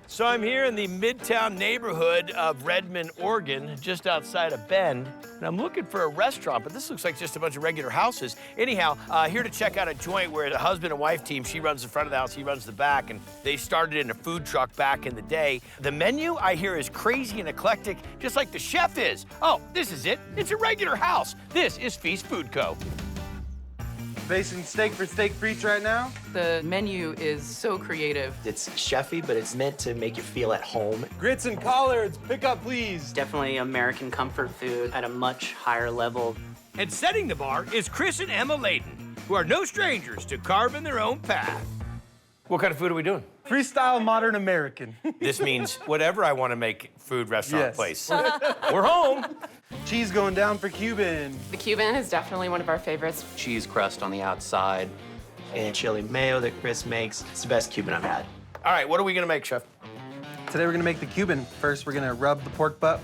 So I'm here in the Midtown neighborhood of Redmond, Oregon, just outside of Bend, and I'm looking for a restaurant, but this looks like just a bunch of regular houses. Anyhow, here to check out a joint where the husband and wife team, she runs the front of the house, he runs the back, and they started in a food truck back in the day. The menu, I hear, is crazy and eclectic, just like the chef is. Oh, this is it. It's a regular house. This is Feast Food Co. Basing steak for steak frites right now. The menu is so creative. It's chefy, but it's meant to make you feel at home. Grits and collards, pick up please. Definitely American comfort food at a much higher level. And setting the bar is Chris and Emma Layden, who are no strangers to carving their own path. What kind of food are we doing? Freestyle modern American. This means whatever I want to make food restaurant Yes. place. We're home. Cheese going down for Cuban. The Cuban is definitely one of our favorites. Cheese crust on the outside. And chili mayo that Chris makes. It's the best Cuban I've had. All right, what are we gonna make, Chef? Today we're gonna make the Cuban. First, we're gonna rub the pork butt,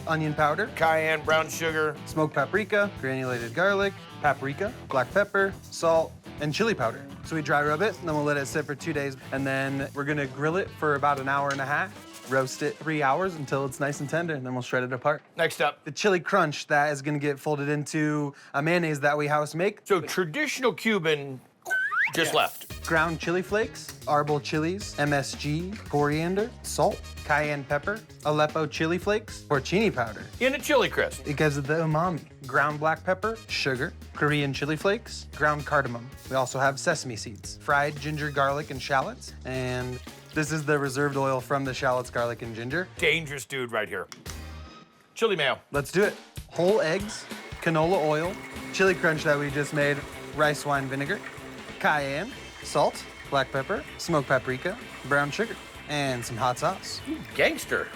onion powder, Cayenne, brown sugar. smoked paprika, granulated garlic, paprika, black pepper, salt, and chili powder. So we dry rub it, and then we'll let it sit for 2 days. And then we're gonna grill it for about an hour and a half. Roast it 3 hours until it's nice and tender, and then we'll shred it apart. Next up. The chili crunch, that is gonna get folded into a mayonnaise that we house make. So traditional Cuban just left. Ground chili flakes, arbol chilies, MSG, coriander, salt, cayenne pepper, Aleppo chili flakes, porcini powder. In a chili crisp. Because of the umami. Ground black pepper, sugar, Korean chili flakes, ground cardamom. We also have sesame seeds, fried ginger, garlic, and shallots. And this is the reserved oil from the shallots, garlic, and ginger. Dangerous dude right here. Chili mayo. Let's do it. Whole eggs, canola oil, chili crunch that we just made, rice wine vinegar, cayenne, salt, black pepper, smoked paprika, brown sugar, and some hot sauce. Gangster.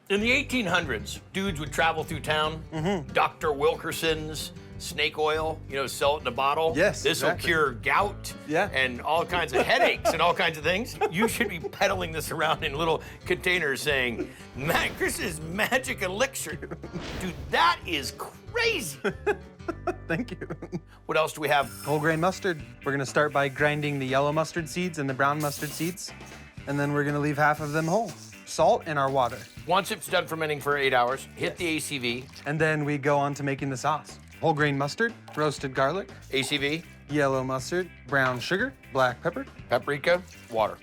In the 1800s, dudes would travel through town. Dr. Wilkerson's snake oil, you know, sell it in a bottle. Yes, This will exactly. cure gout Yeah. and all kinds of headaches and all kinds of things. You should be peddling this around in little containers saying, man, Chris's magic elixir. Dude, that is crazy. Thank you. What else do we have? Whole grain mustard. We're gonna start by grinding the yellow mustard seeds and the brown mustard seeds, and then we're gonna leave half of them whole. Salt in our water. Once it's done fermenting for 8 hours, hit the ACV. And then we go on to making the sauce. Whole grain mustard, roasted garlic, ACV, yellow mustard, brown sugar, black pepper. paprika, water.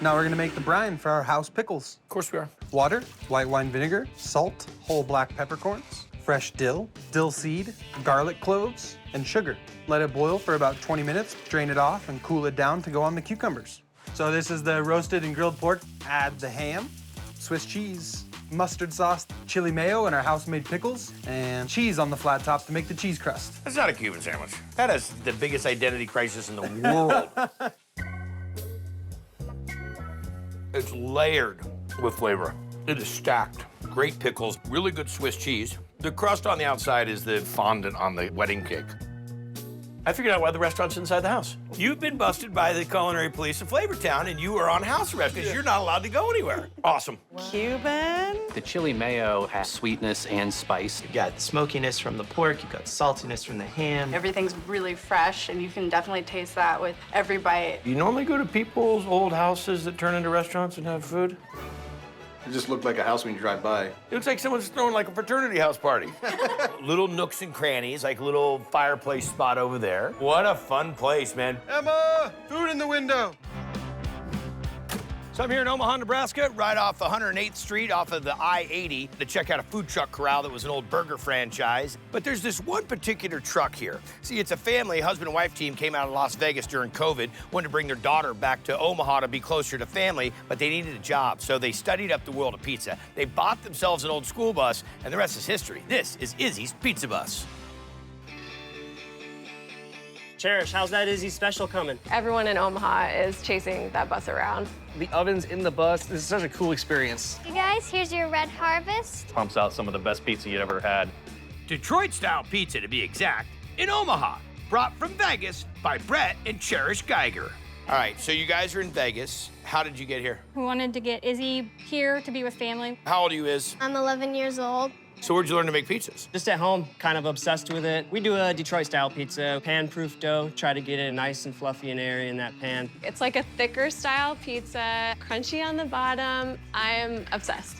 Now we're gonna make the brine for our house pickles. Of course we are. Water, white wine vinegar, salt, whole black peppercorns, fresh dill, dill seed, garlic cloves, and sugar. Let it boil for about 20 minutes, drain it off, and cool it down to go on the cucumbers. So this is the roasted and grilled pork. Add the ham, Swiss cheese, mustard sauce, chili mayo, and our house-made pickles, and cheese on the flat top to make the cheese crust. That's not a Cuban sandwich. That is the biggest identity crisis in the world. It's layered with flavor. It is stacked. Great pickles, really good Swiss cheese. The crust on the outside is the fondant on the wedding cake. I figured out why the restaurant's inside the house. You've been busted by the culinary police of Flavortown, and you are on house arrest because you're not allowed to go anywhere. Awesome. Cuban? The chili mayo has sweetness and spice. You've got smokiness from the pork, you've got saltiness from the ham. Everything's really fresh, and you can definitely taste that with every bite. Do you normally go to people's old houses that turn into restaurants and have food? It just looked like a house when you drive by. It looks like someone's throwing like a fraternity house party. Little nooks and crannies, like a little fireplace spot over there. What a fun place, man. Emma, food in the window. So I'm here in Omaha, Nebraska, right off 108th Street off of the I-80 to check out a food truck corral that was an old burger franchise. But there's this one particular truck here. See, it's a family, husband and wife team came out of Las Vegas during COVID, wanted to bring their daughter back to Omaha to be closer to family, but they needed a job. So they studied up the world of pizza. They bought themselves an old school bus, and the rest is history. This is Izzy's Pizza Bus. Cherish, how's that Izzy special coming? Everyone in Omaha is chasing that bus around. The oven's in the bus. This is such a cool experience. You guys, here's your Red Harvest. Pumps out some of the best pizza you ever had. Detroit-style pizza, to be exact, in Omaha. Brought from Vegas by Brett and Cherish Geiger. All right, so you guys are in Vegas. How did you get here? We wanted to get Izzy here to be with family. How old are you, Iz? I'm 11 years old. So where'd you learn to make pizzas? Just at home, kind of obsessed with it. We do a Detroit-style pizza, pan-proof dough, try to get it nice and fluffy and airy in that pan. It's like a thicker style pizza, crunchy on the bottom. I am obsessed.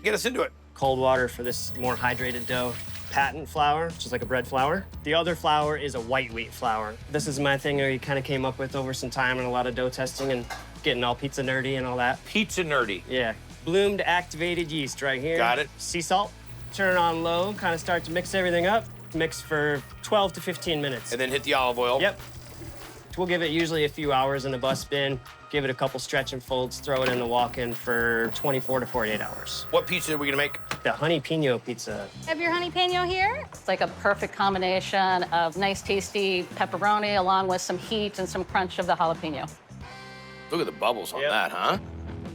Get us into it. Cold water for this more hydrated dough. Patent flour, which is like a bread flour. The other flour is a white wheat flour. This is my thing we kind of came up with over some time and a lot of dough testing and getting all pizza nerdy and all that. Pizza nerdy. Yeah. Bloomed activated yeast right here. Got it. Sea salt. Turn it on low, kind of start to mix everything up. Mix for 12 to 15 minutes. And then hit the olive oil. Yep. We'll give it usually a few hours in a bus bin, give it a couple stretch and folds, throw it in the walk-in for 24 to 48 hours. What pizza are we gonna make? The HoneyPeno Pizza. Have your HoneyPeno here? It's like a perfect combination of nice, tasty pepperoni along with some heat and some crunch of the jalapeno. Look at the bubbles on that, huh?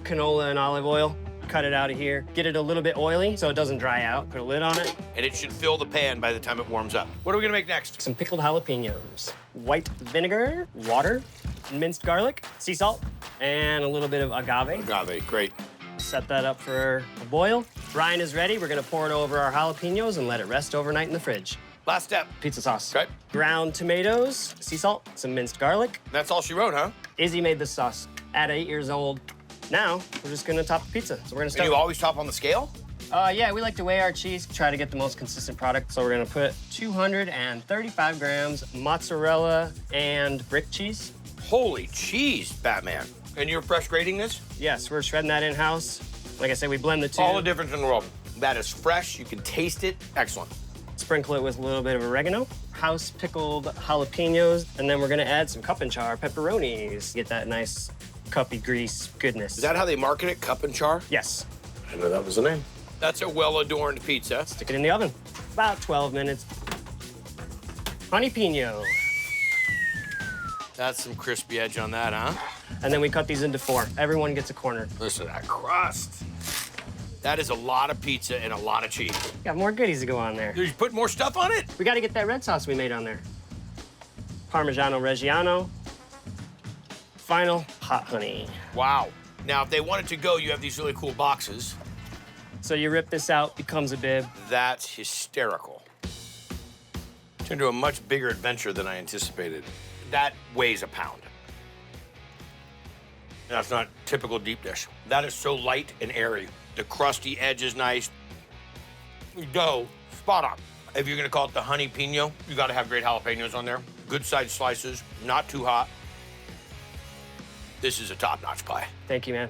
Canola and olive oil. Cut it out of here. Get it a little bit oily so it doesn't dry out. Put a lid on it. And it should fill the pan by the time it warms up. What are we gonna make next? Some pickled jalapenos. White vinegar, water, minced garlic, sea salt, and a little bit of agave. Agave, great. Set that up for a boil. Brine is ready. We're gonna pour it over our jalapenos and let it rest overnight in the fridge. Last step. Pizza sauce. Okay. Ground tomatoes, sea salt, some minced garlic. That's all she wrote, huh? Izzy made this sauce at 8 years old. Now, we're just gonna top the pizza. So we're gonna start. And you always top on the scale? Yeah, we like to weigh our cheese, try to get the most consistent product. So we're gonna put 235 grams mozzarella and brick cheese. Holy cheese, Batman. And you're fresh grating this? Yes, we're shredding that in-house. Like I said, we blend the two. All the difference in the world. That is fresh, you can taste it. Excellent. Sprinkle it with a little bit of oregano, house pickled jalapenos, and then we're gonna add some cup and char pepperonis. Get that nice cuppy grease goodness. Is that how they market it, cup and char? Yes. I didn't know that was the name. That's a well-adorned pizza. Stick it in the oven. About 12 minutes. HoneyPeno. That's some crispy edge on that, huh? And then we cut these into 4. Everyone gets a corner. Listen to that crust. That is a lot of pizza and a lot of cheese. Got more goodies to go on there. Did you put more stuff on it? We gotta get that red sauce we made on there. Parmigiano Reggiano. Final, hot honey. Wow. Now, if they wanted to go, you have these really cool boxes. So you rip this out, becomes a bib. That's hysterical. Turned into a much bigger adventure than I anticipated. That weighs a pound. That's not typical deep dish. That is so light and airy. The crusty edge is nice. Dough, spot on. If you're gonna call it the HoneyPeno, you gotta have great jalapenos on there. Good sized slices, not too hot. This is a top-notch pie. Thank you, man.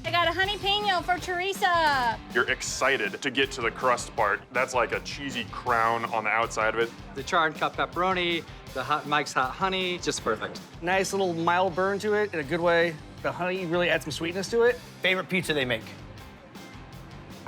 I got a HoneyPeno for Teresa. You're excited to get to the crust part. That's like a cheesy crown on the outside of it. The charred cut pepperoni, the hot Mike's Hot Honey, just perfect. Nice little mild burn to it in a good way. The honey really adds some sweetness to it. Favorite pizza they make?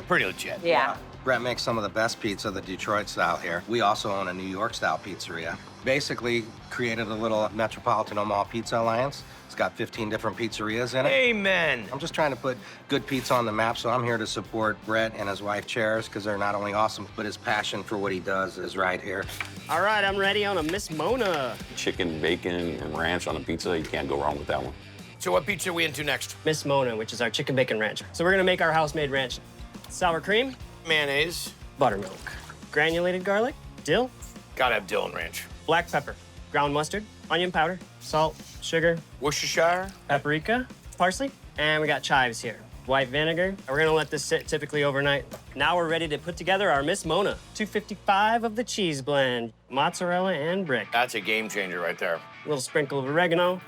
Pretty legit. Yeah. Brett makes some of the best pizza, the Detroit style here. We also own a New York style pizzeria. Basically created a little Metropolitan Omaha Pizza Alliance. It's got 15 different pizzerias in it. Amen. I'm just trying to put good pizza on the map, so I'm here to support Brett and his wife, Chairs, because they're not only awesome, but his passion for what he does is right here. All right, I'm ready on a Miss Mona. Chicken, bacon, and ranch on a pizza, you can't go wrong with that one. So what pizza are we into next? Miss Mona, which is our chicken bacon ranch. So we're gonna make our house-made ranch. Sour cream, Mayonnaise. buttermilk, granulated garlic, dill, Gotta have dill and ranch. black pepper, ground mustard, onion powder, salt, sugar, Worcestershire. paprika, parsley, and we got chives here. White vinegar. We're gonna let this sit typically overnight. Now we're ready to put together our Miss Mona. 255 of the cheese blend, mozzarella and brick. That's a game changer right there. A little sprinkle of oregano.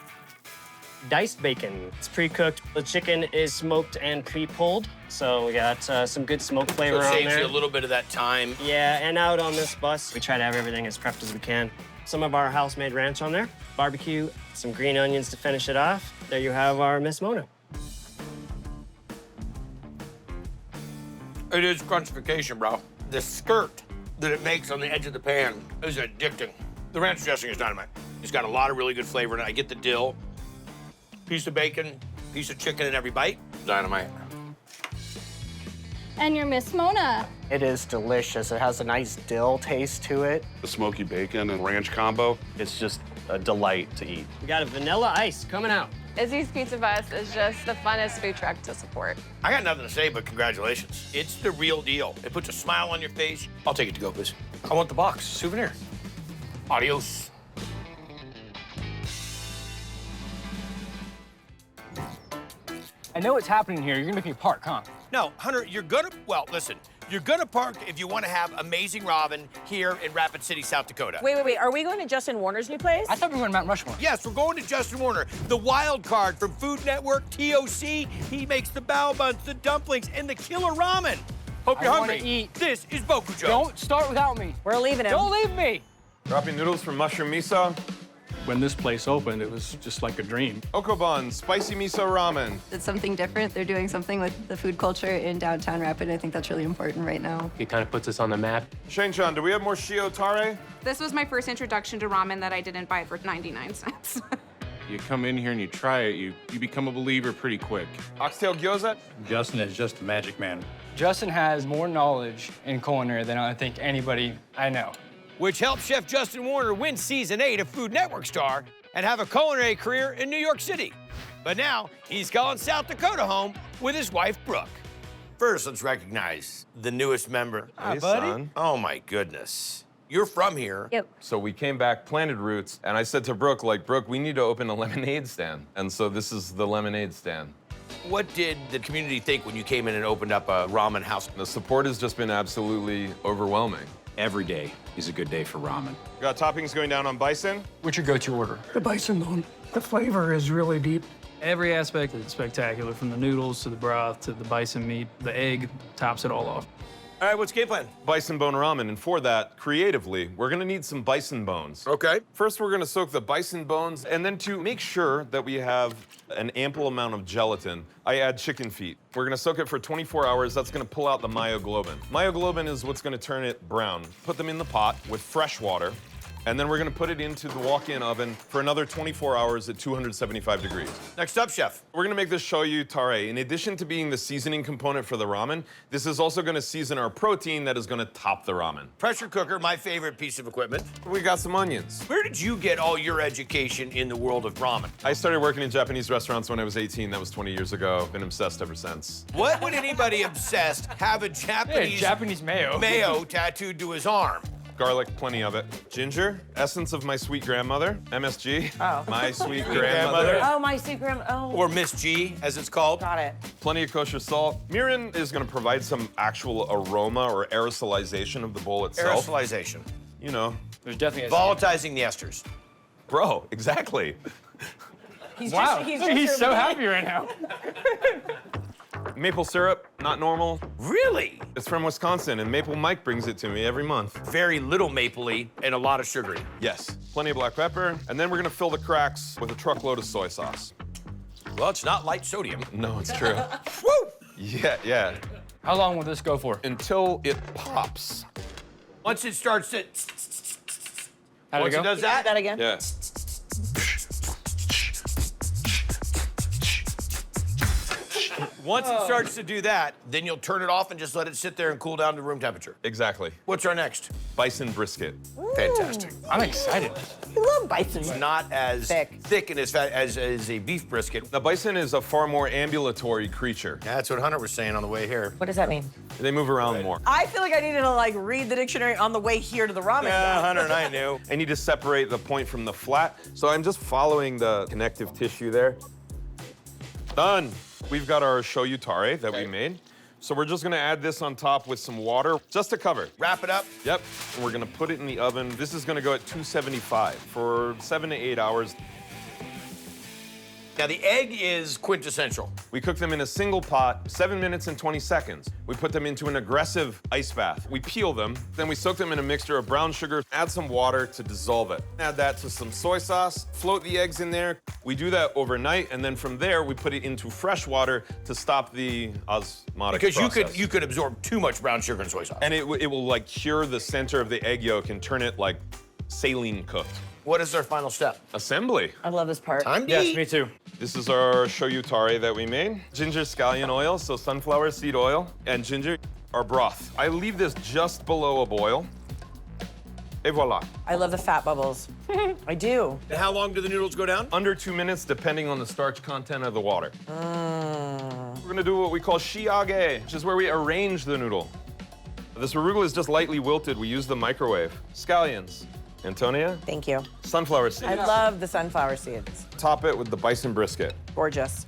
Diced bacon. It's pre-cooked. The chicken is smoked and pre-pulled, so we got some good smoke flavor So it on saves there. you a little bit of that time. Yeah, and out on this bus, we try to have everything as prepped as we can. Some of our house-made ranch on there, barbecue, some green onions to finish it off. There you have our Miss Mona. It is crunchification, bro. The skirt that it makes on the edge of the pan is addicting. The ranch dressing is dynamite. It's got a lot of really good flavor in it. I get the dill, piece of bacon, piece of chicken in every bite. Dynamite. And your Miss Mona. It is delicious. It has a nice dill taste to it. The smoky bacon and ranch combo. It's just a delight to eat. We got a vanilla ice coming out. Izzy's Pizza Bus is just the funnest food truck to support. I got nothing to say, but congratulations. It's the real deal. It puts a smile on your face. I'll take it to go, please. I want the box, souvenir. Adios. I know what's happening here. You're gonna make me park, huh? No, Hunter, well, listen, you're gonna park if you want to have amazing ramen here in Rapid City, South Dakota. Wait. Are we going to Justin Warner's new place? I thought we were going to Mount Rushmore. Yes, we're going to Justin Warner, the wild card from Food Network, TOC. He makes the bao buns, the dumplings, and the killer ramen. Hope you're hungry. Eat. This is Bokujo. Don't start without me. We're leaving him. Don't leave me. Dropping noodles from mushroom miso. When this place opened, it was just like a dream. Okobon, spicy miso ramen. It's something different. They're doing something with the food culture in downtown Rapid. I think that's really important right now. It kind of puts us on the map. Shane-chan, do we have more shio tare? This was my first introduction to ramen that I didn't buy for 99 cents. You come in here and you try it, you become a believer pretty quick. Oxtail gyoza? Justin is just a magic man. Justin has more knowledge in culinary than I think anybody I know. Which helped Chef Justin Warner win Season 8 of Food Network Star and have a culinary career in New York City. But now, he's calling South Dakota home with his wife, Brooke. First, let's recognize the newest member. Hi, buddy. Oh, my goodness. You're from here. Yep. So we came back, planted roots, and I said to Brooke, Brooke, we need to open a lemonade stand. And so this is the lemonade stand. What did the community think when you came in and opened up a ramen house? The support has just been absolutely overwhelming. Every day is a good day for ramen. Got toppings going down on bison. What's your go-to order? The bison bone. The flavor is really deep. Every aspect is spectacular, from the noodles to the broth to the bison meat. The egg tops it all off. All right, what's the game plan? Bison bone ramen, and for that, creatively, we're gonna need some bison bones. Okay. First, we're gonna soak the bison bones, and then to make sure that we have an ample amount of gelatin, I add chicken feet. We're gonna soak it for 24 hours. That's gonna pull out the myoglobin. Myoglobin is what's gonna turn it brown. Put them in the pot with fresh water, and then we're gonna put it into the walk-in oven for another 24 hours at 275 degrees. Next up, chef. We're gonna make this shoyu tare. In addition to being the seasoning component for the ramen, this is also gonna season our protein that is gonna top the ramen. Pressure cooker, my favorite piece of equipment. We got some onions. Where did you get all your education in the world of ramen? I started working in Japanese restaurants when I was 18. That was 20 years ago. Been obsessed ever since. What would anybody obsessed have a Japanese mayo tattooed to his arm? Garlic, plenty of it. Ginger, essence of my sweet grandmother, MSG. Oh. My sweet grandmother. Oh, my sweet grandma. Oh. Or Miss G, as it's called. Got it. Plenty of kosher salt. Mirin is gonna provide some actual aroma or aerosolization of the bowl itself. Aerosolization. You know. There's definitely Volatilizing the esters. Bro, exactly. He's wow, he's so happy right now. Maple syrup, not normal. Really? It's from Wisconsin, and Maple Mike brings it to me every month. Very little mapley and a lot of sugary. Yes, plenty of black pepper, and then we're gonna fill the cracks with a truckload of soy sauce. Well, it's not light sodium. No, it's true. Woo! Yeah. How long will this go for? Until it pops. Once it starts to... How'd it Once go? it does Do that again. Yeah. Once it starts to do that, then you'll turn it off and just let it sit there and cool down to room temperature. Exactly. What's our next? Bison brisket. Fantastic. I'm excited. I love bison. It's not as thick and as fat as a beef brisket. Now, bison is a far more ambulatory creature. That's what Hunter was saying on the way here. What does that mean? They move around more. I feel like I needed to read the dictionary on the way here to the ramen. Yeah, Hunter and I knew. I need to separate the point from the flat, so I'm just following the connective tissue there. Done. We've got our shoyu tare that we made. So we're just gonna add this on top with some water, just to cover. Wrap it up. Yep, and we're gonna put it in the oven. This is gonna go at 275 for 7 to 8 hours. Now, the egg is quintessential. We cook them in a single pot, 7 minutes and 20 seconds. We put them into an aggressive ice bath. We peel them, then we soak them in a mixture of brown sugar, add some water to dissolve it. Add that to some soy sauce, float the eggs in there. We do that overnight, and then from there, we put it into fresh water to stop the osmotic Because process. you could absorb too much brown sugar and soy sauce. And it will cure the center of the egg yolk and turn it saline cooked. What is our final step? Assembly. I love this part. Time to Yes, eat. me too. This is our shoyu tare that we made. Ginger scallion oil, so sunflower seed oil, and ginger, our broth. I leave this just below a boil. Et voila. I love the fat bubbles. I do. And how long do the noodles go down? Under 2 minutes, depending on the starch content of the water. Mm. We're gonna do what we call shiage, which is where we arrange the noodle. This arugula is just lightly wilted. We use the microwave. Scallions. Antonia? Thank you. Sunflower seeds. I love the sunflower seeds. Top it with the bison brisket. Gorgeous.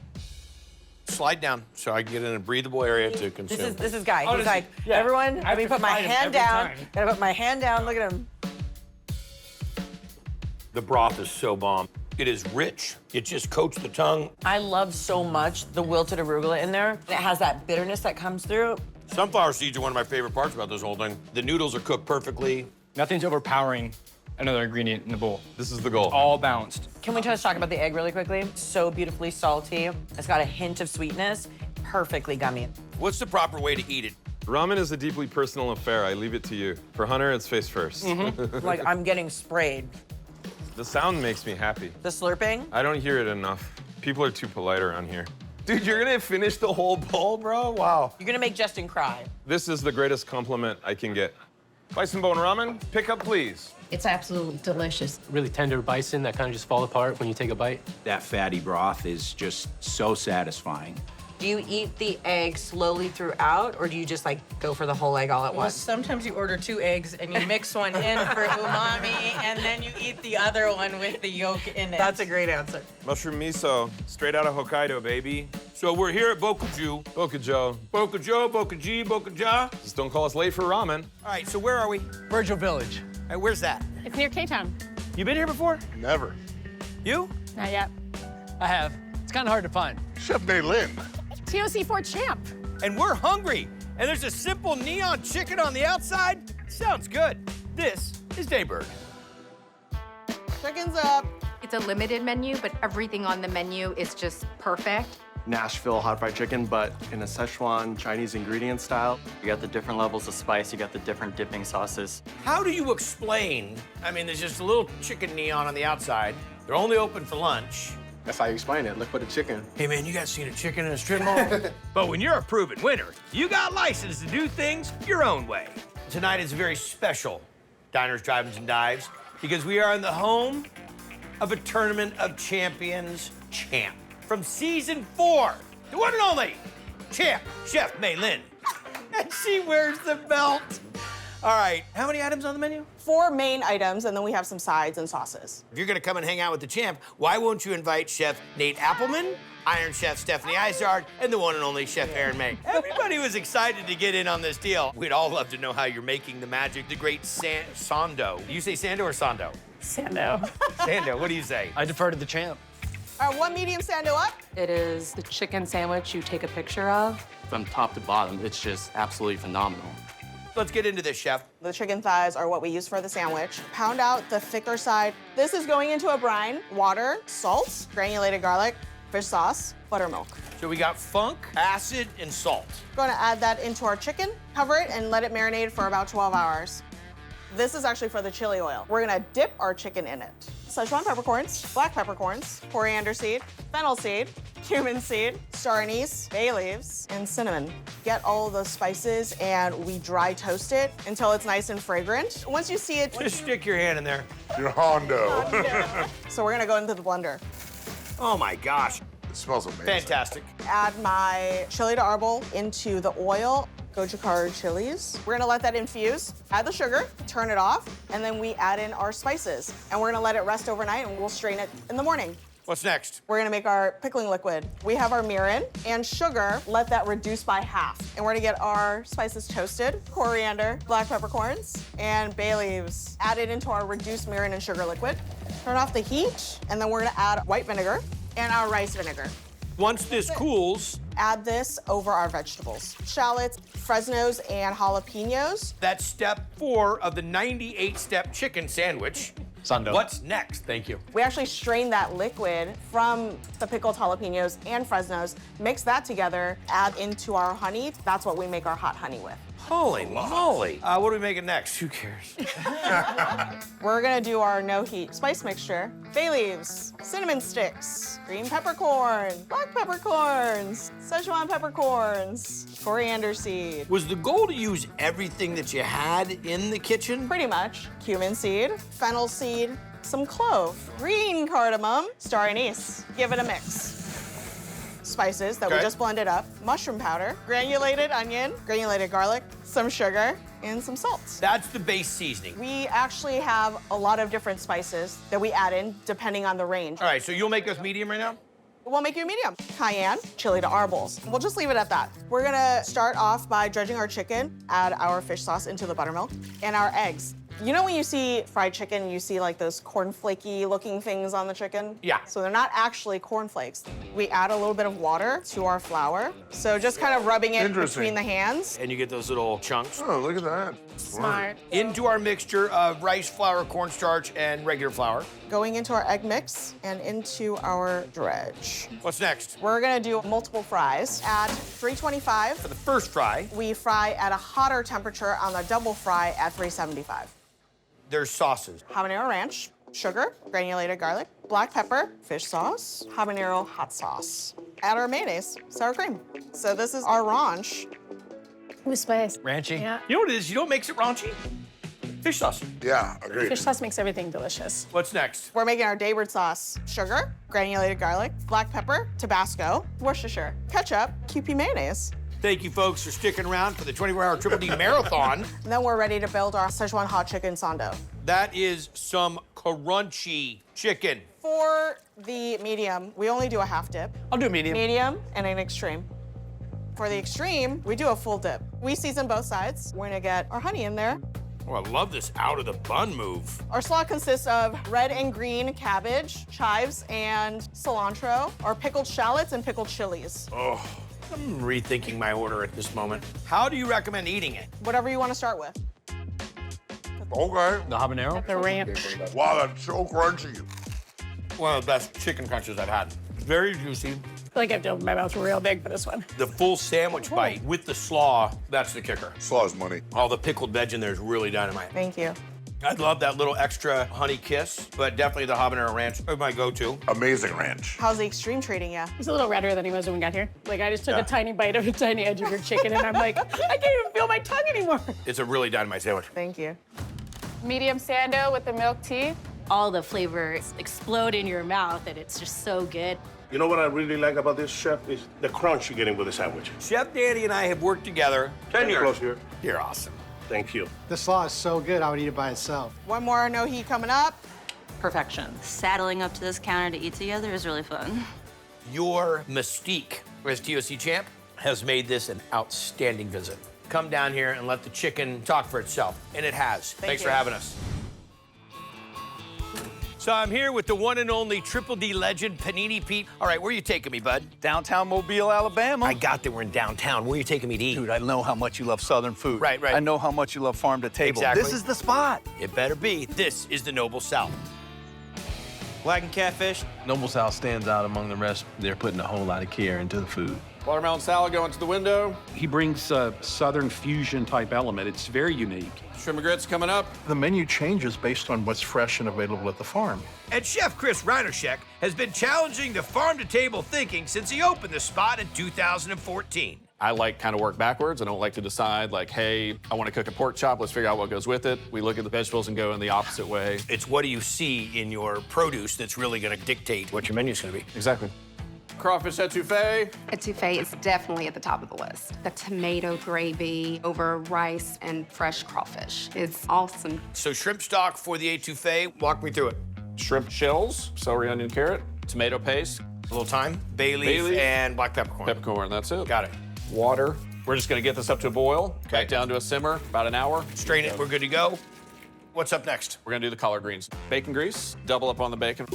Slide down so I can get in a breathable area to consume. This is Guy. Oh, He's like, everyone, let me put my hand down. Gotta put my hand down. Look at him. The broth is so bomb. It is rich. It just coats the tongue. I love so much the wilted arugula in there. It has that bitterness that comes through. Sunflower seeds are one of my favorite parts about this whole thing. The noodles are cooked perfectly. Nothing's overpowering another ingredient in the bowl. This is the goal. All balanced. Can we just talk about the egg really quickly? So beautifully salty. It's got a hint of sweetness. Perfectly gummy. What's the proper way to eat it? Ramen is a deeply personal affair. I leave it to you. For Hunter, it's face first. Like I'm getting sprayed. The sound makes me happy. The slurping? I don't hear it enough. People are too polite around here. Dude, you're gonna finish the whole bowl, bro? Wow. You're gonna make Justin cry. This is the greatest compliment I can get. Bison bone ramen, pick up, please. It's absolutely delicious. Really tender bison that kind of just fall apart when you take a bite. That fatty broth is just so satisfying. Do you eat the egg slowly throughout, or do you just like go for the whole egg all at once? Sometimes you order 2 eggs and you mix one in for umami, and then you eat the other one with the yolk in it. That's a great answer. Mushroom miso, straight out of Hokkaido, baby. So we're here at Bokuju. Bokujo. Bokujo, Bokuji, Bokuja. Just don't call us late for ramen. All right, so where are we? Virgil Village. Hey, where's that? It's near K-Town. You been here before? Never. You? Not yet. I have. It's kind of hard to find. Chef Maylin. TOC Fort Champ. And we're hungry. And there's a simple neon chicken on the outside. Sounds good. This is Daybird. Chicken's up. It's a limited menu, but everything on the menu is just perfect. Nashville hot fried chicken, but in a Szechuan Chinese ingredient style. You got the different levels of spice, you got the different dipping sauces. How do you explain? I mean, there's just a little chicken neon on the outside. They're only open for lunch. That's how you explain it. Look for the chicken. Hey, man, you guys seen a chicken in a strip mall? But when you're a proven winner, you got license to do things your own way. Tonight is very special, Diners, Drive-Ins, and Dives, because we are in the home of a Tournament of Champions champ. From season 4, the one and only champ, Chef Maylin. And she wears the belt. All right, how many items on the menu? 4 main items, and then we have some sides and sauces. If you're gonna come and hang out with the champ, why won't you invite Chef Nate Appleman, Iron Chef Stephanie Izard, and the one and only Chef Aaron May? Everybody was excited to get in on this deal. We'd all love to know how you're making the magic, the great Sando. Do you say Sando or Sando? Sando. Sando, what do you say? I defer to the champ. 1 medium Sando up. It is the chicken sandwich you take a picture of. From top to bottom, it's just absolutely phenomenal. Let's get into this, Chef. The chicken thighs are what we use for the sandwich. Pound out the thicker side. This is going into a brine. Water, salt, granulated garlic, fish sauce, buttermilk. So we got funk, acid, and salt. Going to add that into our chicken, cover it, and let it marinate for about 12 hours. This is actually for the chili oil. We're gonna dip our chicken in it. Szechuan peppercorns, black peppercorns, coriander seed, fennel seed, cumin seed, star anise, bay leaves, and cinnamon. Get all of those spices and we dry toast it until it's nice and fragrant. Once you see it, Just stick your hand in there. Your Hondo. so we're gonna go into the blender. Oh my gosh. It smells amazing. Fantastic. Add my chili de arbol into the oil. Gochujang chilies. We're gonna let that infuse, add the sugar, turn it off, and then we add in our spices. And we're gonna let it rest overnight and we'll strain it in the morning. What's next? We're gonna make our pickling liquid. We have our mirin and sugar, let that reduce by half. And we're gonna get our spices toasted, coriander, black peppercorns, and bay leaves. Add it into our reduced mirin and sugar liquid. Turn off the heat, and then we're gonna add white vinegar and our rice vinegar. Once this cools, add this over our vegetables. Shallots, Fresnos, and jalapenos. That's step 4 of the 98-step chicken sandwich. Sando. What's next? Thank you. We actually strain that liquid from the pickled jalapenos and Fresnos, mix that together, add into our honey. That's what we make our hot honey with. Holy moly. What are we making next? Who cares? We're gonna do our no-heat spice mixture. Bay leaves, cinnamon sticks, green peppercorn, black peppercorns, Szechuan peppercorns, coriander seed. Was the goal to use everything that you had in the kitchen? Pretty much. Cumin seed, fennel seed, some clove, green cardamom, star anise. Give it a mix. Spices that we just blended up, mushroom powder, granulated onion, granulated garlic, some sugar, and some salt. That's the base seasoning. We actually have a lot of different spices that we add in depending on the range. All right, so you'll make us medium right now? We'll make you a medium. Cayenne, chili to our bowls. We'll just leave it at that. We're gonna start off by dredging our chicken, add our fish sauce into the buttermilk, and our eggs. You know when you see fried chicken, you see like those cornflakey looking things on the chicken? Yeah. So they're not actually cornflakes. We add a little bit of water to our flour. So just kind of rubbing it between the hands. And you get those little chunks. Oh, look at that. Smart. Into our mixture of rice flour, cornstarch, and regular flour. Going into our egg mix and into our dredge. What's next? We're gonna do multiple fries at 325. For the first fry. We fry at a hotter temperature on the double fry at 375. There's sauces. Habanero ranch, sugar, granulated garlic, black pepper, fish sauce, habanero hot sauce. Add our mayonnaise, sour cream. So this is our ranch. With spice. Ranchy? Yeah. You know what it is? You know what makes it raunchy? Fish sauce. Yeah, agreed. Fish sauce makes everything delicious. What's next? We're making our Daybird sauce. Sugar, granulated garlic, black pepper, Tabasco, Worcestershire, ketchup, Kewpie mayonnaise. Thank you, folks, for sticking around for the 24-hour Triple D Marathon. And then we're ready to build our Szechuan Hot Chicken Sando. That is some crunchy chicken. For the medium, we only do a half dip. I'll do a medium. Medium and an extreme. For the extreme, we do a full dip. We season both sides. We're gonna get our honey in there. Oh, I love this out of the bun move. Our slaw consists of red and green cabbage, chives, and cilantro, our pickled shallots and pickled chilies. Oh, I'm rethinking my order at this moment. How do you recommend eating it? Whatever you want to start with. Okay. The habanero? The ranch. Wow, that's so crunchy. One of the best chicken crunches I've had. Very juicy. I feel like I have to open my mouth real big for this one. The full sandwich bite with the slaw, that's the kicker. Slaw's money. All the pickled veg in there is really dynamite. Thank you. I'd love that little extra honey kiss, but definitely the habanero ranch is my go-to. Amazing ranch. How's the extreme treating you? He's a little redder than he was when we got here. Like, I just took a tiny bite of a tiny edge of your chicken, and I'm like, I can't even feel my tongue anymore. It's a really dynamite sandwich. Thank you. Medium sando with the milk tea. All the flavors explode in your mouth, and it's just so good. You know what I really like about this, Chef, is the crunch you're getting with the sandwich. Chef Danny and I have worked together 10 years. Close here. You're awesome. Thank you. The slaw is so good, I would eat it by itself. One more no heat coming up. Perfection. Saddling up to this counter to eat together is really fun. Your mystique as TOC champ has made this an outstanding visit. Come down here and let the chicken talk for itself, and it has. Thanks for having us. So I'm here with the one and only Triple D legend, Panini Pete. All right, where are you taking me, bud? Downtown Mobile, Alabama. I got that we're in downtown. Where are you taking me to eat? Dude, I know how much you love Southern food. Right, right. I know how much you love farm to table. Exactly. This is the spot. It better be. This is the Noble South. Blackened catfish. Noble South stands out among the rest. They're putting a whole lot of care into the food. Watermelon salad going to the window. He brings a Southern fusion type element. It's very unique. Shrimp and grits coming up. The menu changes based on what's fresh and available at the farm. And Chef Chris Reinershek has been challenging the farm-to-table thinking since he opened the spot in 2014. I like kind of work backwards. I don't like to decide like, hey, I want to cook a pork chop. Let's figure out what goes with it. We look at the vegetables and go in the opposite way. It's what do you see in your produce that's really going to dictate what your menu's going to be. Exactly. Crawfish Etouffee. Etouffee is definitely at the top of the list. The tomato gravy over rice and fresh crawfish is awesome. So shrimp stock for the etouffee. Walk me through it. Shrimp shells, celery, onion, carrot, tomato paste. A little thyme, bay leaf, and black peppercorn. Peppercorn, that's it. Got it. Water. We're just gonna get this up to a boil, back down to a simmer, about an hour. Strain it, we're good to go. What's up next? We're gonna do the collard greens. Bacon grease, double up on the bacon.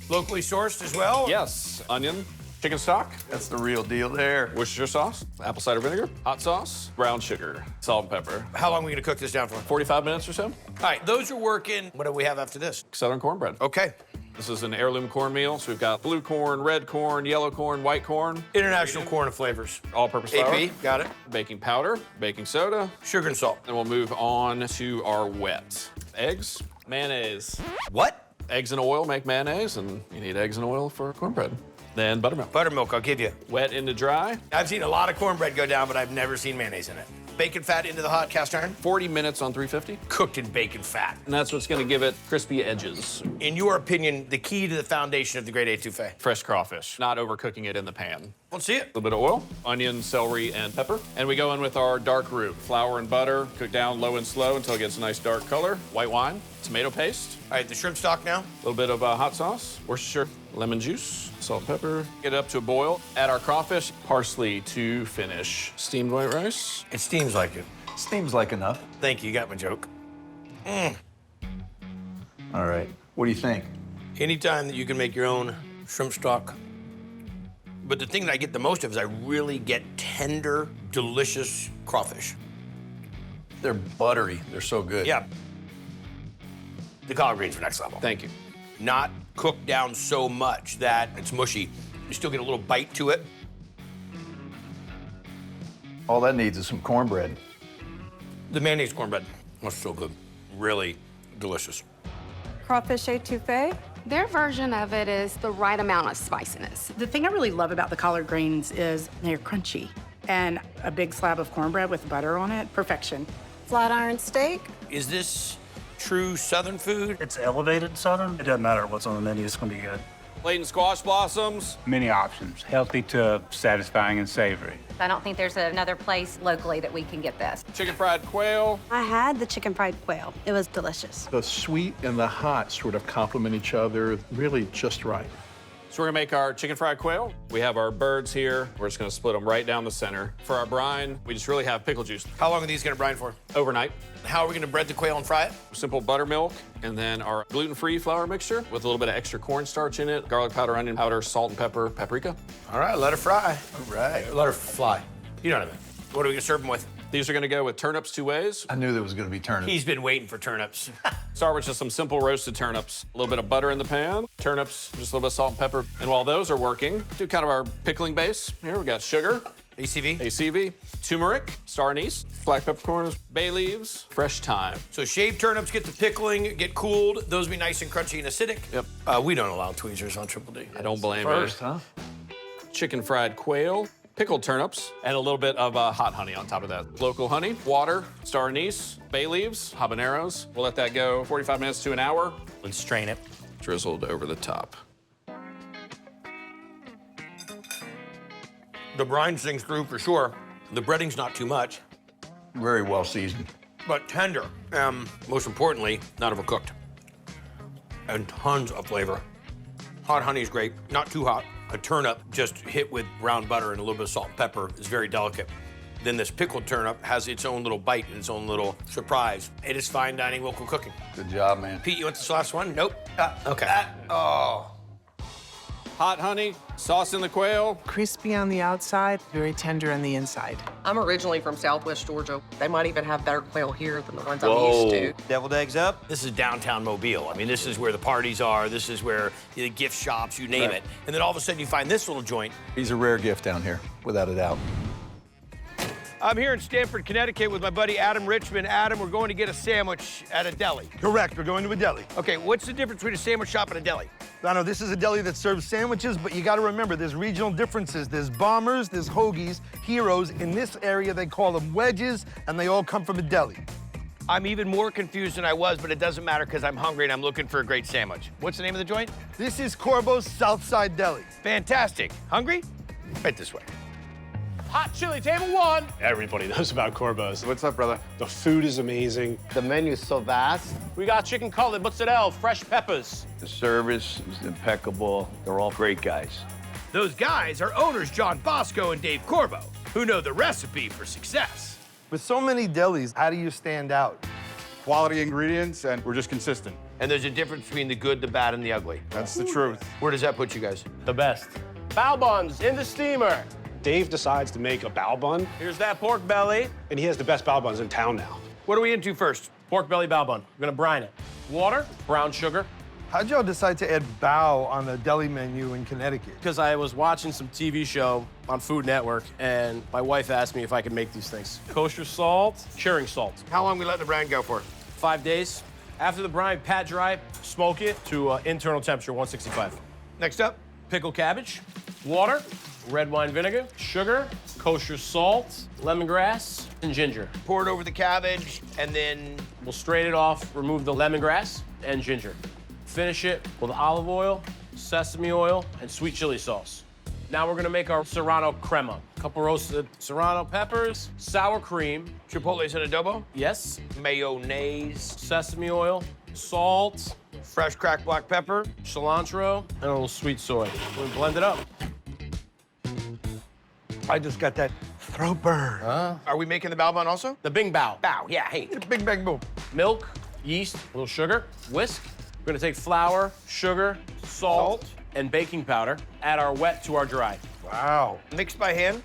Locally sourced as well? Yes, onion, chicken stock. That's the real deal there. Worcestershire sauce, apple cider vinegar, hot sauce, brown sugar, salt and pepper. How long are we gonna cook this down for? 45 minutes or so. All right, those are working. What do we have after this? Southern cornbread. Okay, This is an heirloom cornmeal, so we've got blue corn, red corn, yellow corn, white corn. International corn of flavors. All-purpose flour. AP, got it. Baking powder, baking soda. Sugar and salt. And we'll move on to our wet. Eggs, mayonnaise. What? Eggs and oil make mayonnaise, and you need eggs and oil for cornbread. Then buttermilk. Buttermilk, I'll give you. Wet into dry. I've seen a lot of cornbread go down, but I've never seen mayonnaise in it. Bacon fat into the hot cast iron. 40 minutes on 350. Cooked in bacon fat. And that's what's gonna give it crispy edges. In your opinion, the key to the foundation of the great etouffee? Fresh crawfish, not overcooking it in the pan. Let's see it. A little bit of oil, onion, celery, and pepper. And we go in with our dark roux. Flour and butter, cook down low and slow until it gets a nice dark color. White wine, tomato paste. All right, the shrimp stock now. A little bit of hot sauce, Worcestershire, lemon juice, salt and pepper. Get it up to a boil. Add our crawfish, parsley to finish. Steamed white rice. It steams like it. Seems like enough. Thank you, you got my joke. All right. What do you think? Anytime that you can make your own shrimp stock. But the thing that I get the most of is I really get tender, delicious crawfish. They're buttery. They're so good. Yeah. The collard greens are next level. Thank you. Not cooked down so much that it's mushy. You still get a little bite to it. All that needs is some cornbread. The mayonnaise cornbread was so good. Really delicious. Crawfish Etouffee. Their version of it is the right amount of spiciness. The thing I really love about the collard greens is they're crunchy. And a big slab of cornbread with butter on it, perfection. Flat iron steak. Is this true Southern food? It's elevated Southern. It doesn't matter what's on the menu, it's gonna be good. Leighton squash blossoms. Many options, healthy to satisfying and savory. I don't think there's another place locally that we can get this. Chicken fried quail. I had the chicken fried quail. It was delicious. The sweet and the hot sort of complement each other really just right. So we're gonna make our chicken fried quail. We have our birds here. We're just gonna split them right down the center. For our brine, we just really have pickle juice. How long are these gonna brine for? Overnight. How are we gonna bread the quail and fry it? Simple buttermilk, and then our gluten-free flour mixture with a little bit of extra cornstarch in it, garlic powder, onion powder, salt and pepper, paprika. All right, let her fry. All right. Let her fly. You know what I mean. What are we gonna serve them with? These are gonna go with turnips 2 ways. I knew there was gonna be turnips. He's been waiting for turnips. Start with just some simple roasted turnips. A little bit of butter in the pan, turnips, just a little bit of salt and pepper. And while those are working, do kind of our pickling base. Here we got sugar. ACV, turmeric, star anise, black peppercorns, bay leaves, fresh thyme. So shaved turnips get the pickling, get cooled. Those be nice and crunchy and acidic. Yep. We don't allow tweezers on Triple D. I don't blame First, you. huh? Chicken fried quail, pickled turnips, and a little bit of hot honey on top of that. Local honey, water, star anise, bay leaves, habaneros. We'll let that go 45 minutes to an hour. Let's strain it. Drizzled over the top. The brine sings through for sure. The breading's not too much. Very well seasoned. But tender. Most importantly, not overcooked. And tons of flavor. Hot honey is great, not too hot. A turnip just hit with brown butter and a little bit of salt and pepper is very delicate. Then this pickled turnip has its own little bite and its own little surprise. It is fine dining local cooking. Good job, man. Pete, you want this last one? Nope. Okay. Oh. Hot honey, sauce in the quail. Crispy on the outside, very tender on the inside. I'm originally from Southwest Georgia. They might even have better quail here than the ones I'm used to. Deviled eggs up. This is downtown Mobile. I mean, this is where the parties are. This is where the gift shops, you name it. And then all of a sudden you find this little joint. He's a rare gift down here, without a doubt. I'm here in Stamford, Connecticut with my buddy Adam Richmond. Adam, we're going to get a sandwich at a deli. Correct, we're going to a deli. Okay, what's the difference between a sandwich shop and a deli? I know this is a deli that serves sandwiches, but you got to remember there's regional differences. There's bombers, there's hoagies, heroes. In this area, they call them wedges, and they all come from a deli. I'm even more confused than I was, but it doesn't matter because I'm hungry and I'm looking for a great sandwich. What's the name of the joint? This is Corbo's Southside Deli. Fantastic. Hungry? Right this way. Hot chili, table 1. Everybody knows about Corbo's. What's up, brother? The food is amazing. The menu is so vast. We got chicken cutlet, mozzarella, fresh peppers. The service is impeccable. They're all great guys. Those guys are owners John Bosco and Dave Corbo, who know the recipe for success. With so many delis, how do you stand out? Quality ingredients, and we're just consistent. And there's a difference between the good, the bad, and the ugly. That's the truth. Where does that put you guys? The best. Bao buns in the steamer. Dave decides to make a bao bun. Here's that pork belly. And he has the best bao buns in town now. What are we into first? Pork belly bao bun. We're gonna brine it. Water, brown sugar, How'd y'all decide to add bao on the deli menu in Connecticut? Because I was watching some TV show on Food Network, and my wife asked me if I could make these things. Kosher salt, curing salt. How long we let the brine go for? 5 days. After the brine, pat dry, smoke it to internal temperature, 165. Next up? Pickled cabbage, water, red wine vinegar, sugar, kosher salt, lemongrass, and ginger. Pour it over the cabbage, and then... We'll strain it off, remove the lemongrass and ginger. Finish it with olive oil, sesame oil, and sweet chili sauce. Now we're gonna make our serrano crema. A couple roasted serrano peppers, sour cream. Chipotles and adobo? Yes. Mayonnaise. Sesame oil, salt, fresh cracked black pepper, cilantro, and a little sweet soy. We'll blend it up. I just got that throat burn. Are we making the bao bun also? The bing bao. Bao, yeah, hey. Bing, bang, boom. Milk, yeast, a little sugar, whisk. We're gonna take flour, sugar, salt, and baking powder. Add our wet to our dry. Wow. Mix by hand.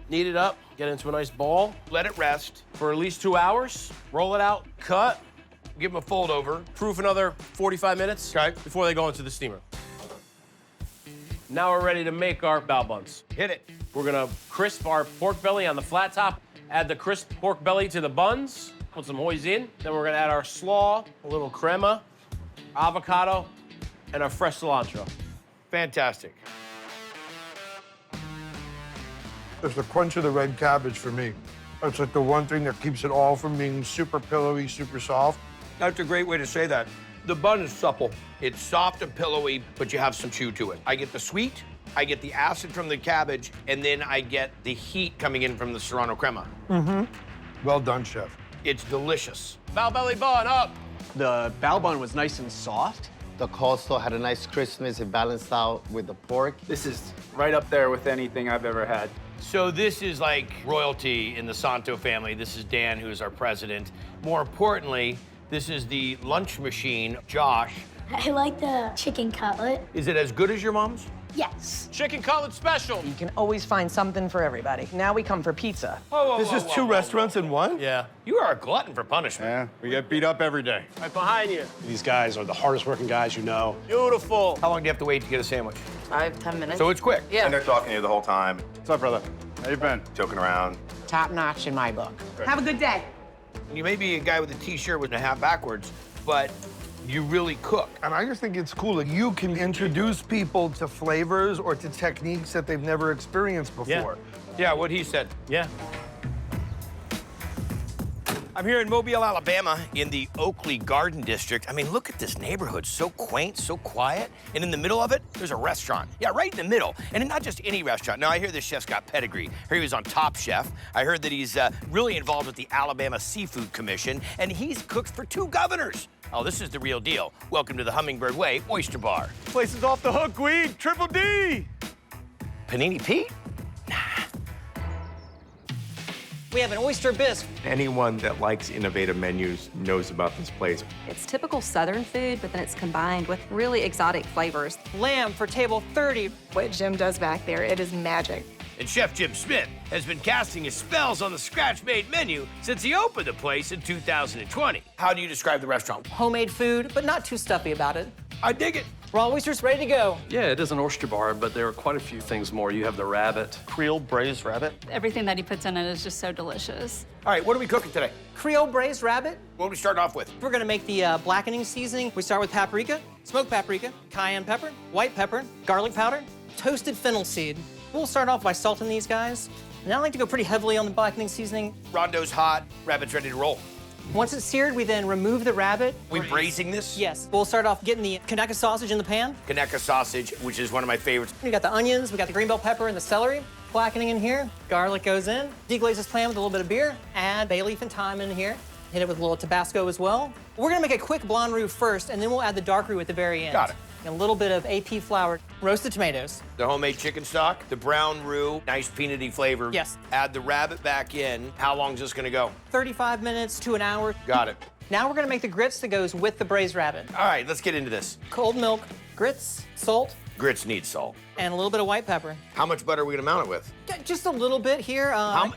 Knead it up, get it into a nice ball. Let it rest. For at least 2 hours. Roll it out, cut. Give them a fold over. Proof another 45 minutes before they go into the steamer. Now we're ready to make our bao buns. Hit it. We're gonna crisp our pork belly on the flat top. Add the crisp pork belly to the buns. Put some hoisin. Then we're gonna add our slaw, a little crema, avocado, and our fresh cilantro. Fantastic. It's the crunch of the red cabbage for me. It's like the one thing that keeps it all from being super pillowy, super soft. That's a great way to say that. The bun is supple. It's soft and pillowy, but you have some chew to it. I get the sweet, I get the acid from the cabbage, and then I get the heat coming in from the serrano crema. Mm-hmm. Well done, chef. It's delicious. Bao belly bun up. The bao bun was nice and soft. The coleslaw had a nice crispness. It balanced out with the pork. This is right up there with anything I've ever had. So this is like royalty in the Santo family. This is Dan, who is our president. More importantly, this is the lunch machine, Josh. I like the chicken cutlet. Is it as good as your mom's? Yes. Chicken cutlet special. You can always find something for everybody. Now we come for pizza. This is two restaurants in one? Yeah. You are a glutton for punishment. Yeah, we get beat up every day. Right behind you. These guys are the hardest working guys you know. Beautiful. How long do you have to wait to get a sandwich? 5, 10 minutes. So it's quick. Yeah. And they're talking to you the whole time. What's up, brother? How you been? Joking around. Top notch in my book. Have a good day. You may be a guy with a t-shirt with a hat backwards, but you really cook. And I just think it's cool that you can introduce people to flavors or to techniques that they've never experienced before. Yeah, what he said. Yeah. I'm here in Mobile, Alabama, in the Oakley Garden District. I mean, look at this neighborhood. So quaint, so quiet. And in the middle of it, there's a restaurant. Yeah, right in the middle. And not just any restaurant. Now, I hear this chef's got pedigree. I heard he was on Top Chef. I heard that he's really involved with the Alabama Seafood Commission. And he's cooked for 2 governors. Oh, this is the real deal. Welcome to the Hummingbird Way Oyster Bar. Place is off the hook, Weed. Triple D. Panini Pete? We have an oyster bisque. Anyone that likes innovative menus knows about this place. It's typical Southern food, but then it's combined with really exotic flavors. Lamb for table 30. What Jim does back there, it is magic. And Chef Jim Smith has been casting his spells on the scratch-made menu since he opened the place in 2020. How do you describe the restaurant? Homemade food, but not too stuffy about it. I dig it. Raw oysters ready to go. Yeah, it is an oyster bar, but there are quite a few things more. You have the rabbit. Creole braised rabbit. Everything that he puts in it is just so delicious. All right, what are we cooking today? Creole braised rabbit. What are we starting off with? We're gonna make the blackening seasoning. We start with paprika, smoked paprika, cayenne pepper, white pepper, garlic powder, toasted fennel seed. We'll start off by salting these guys. And I like to go pretty heavily on the blackening seasoning. Rondo's hot, rabbit's ready to roll. Once it's seared, we then remove the rabbit. We braising this? Yes. We'll start off getting the Kaneka sausage in the pan. Kaneka sausage, which is one of my favorites. We got the onions, we got the green bell pepper and the celery. Blackening in here. Garlic goes in. Deglaze this pan with a little bit of beer. Add bay leaf and thyme in here. Hit it with a little Tabasco as well. We're gonna make a quick blonde roux first, and then we'll add the dark roux at the very end. Got it. A little bit of AP flour. Roasted tomatoes. The homemade chicken stock, the brown roux, nice peanutty flavor. Yes. Add the rabbit back in. How long is this gonna go? 35 minutes to an hour. Got it. Now we're gonna make the grits that goes with the braised rabbit. All right, let's get into this. Cold milk, grits, salt, Grits need salt. and a little bit of white pepper. How much butter are we gonna mount it with? Just a little bit here.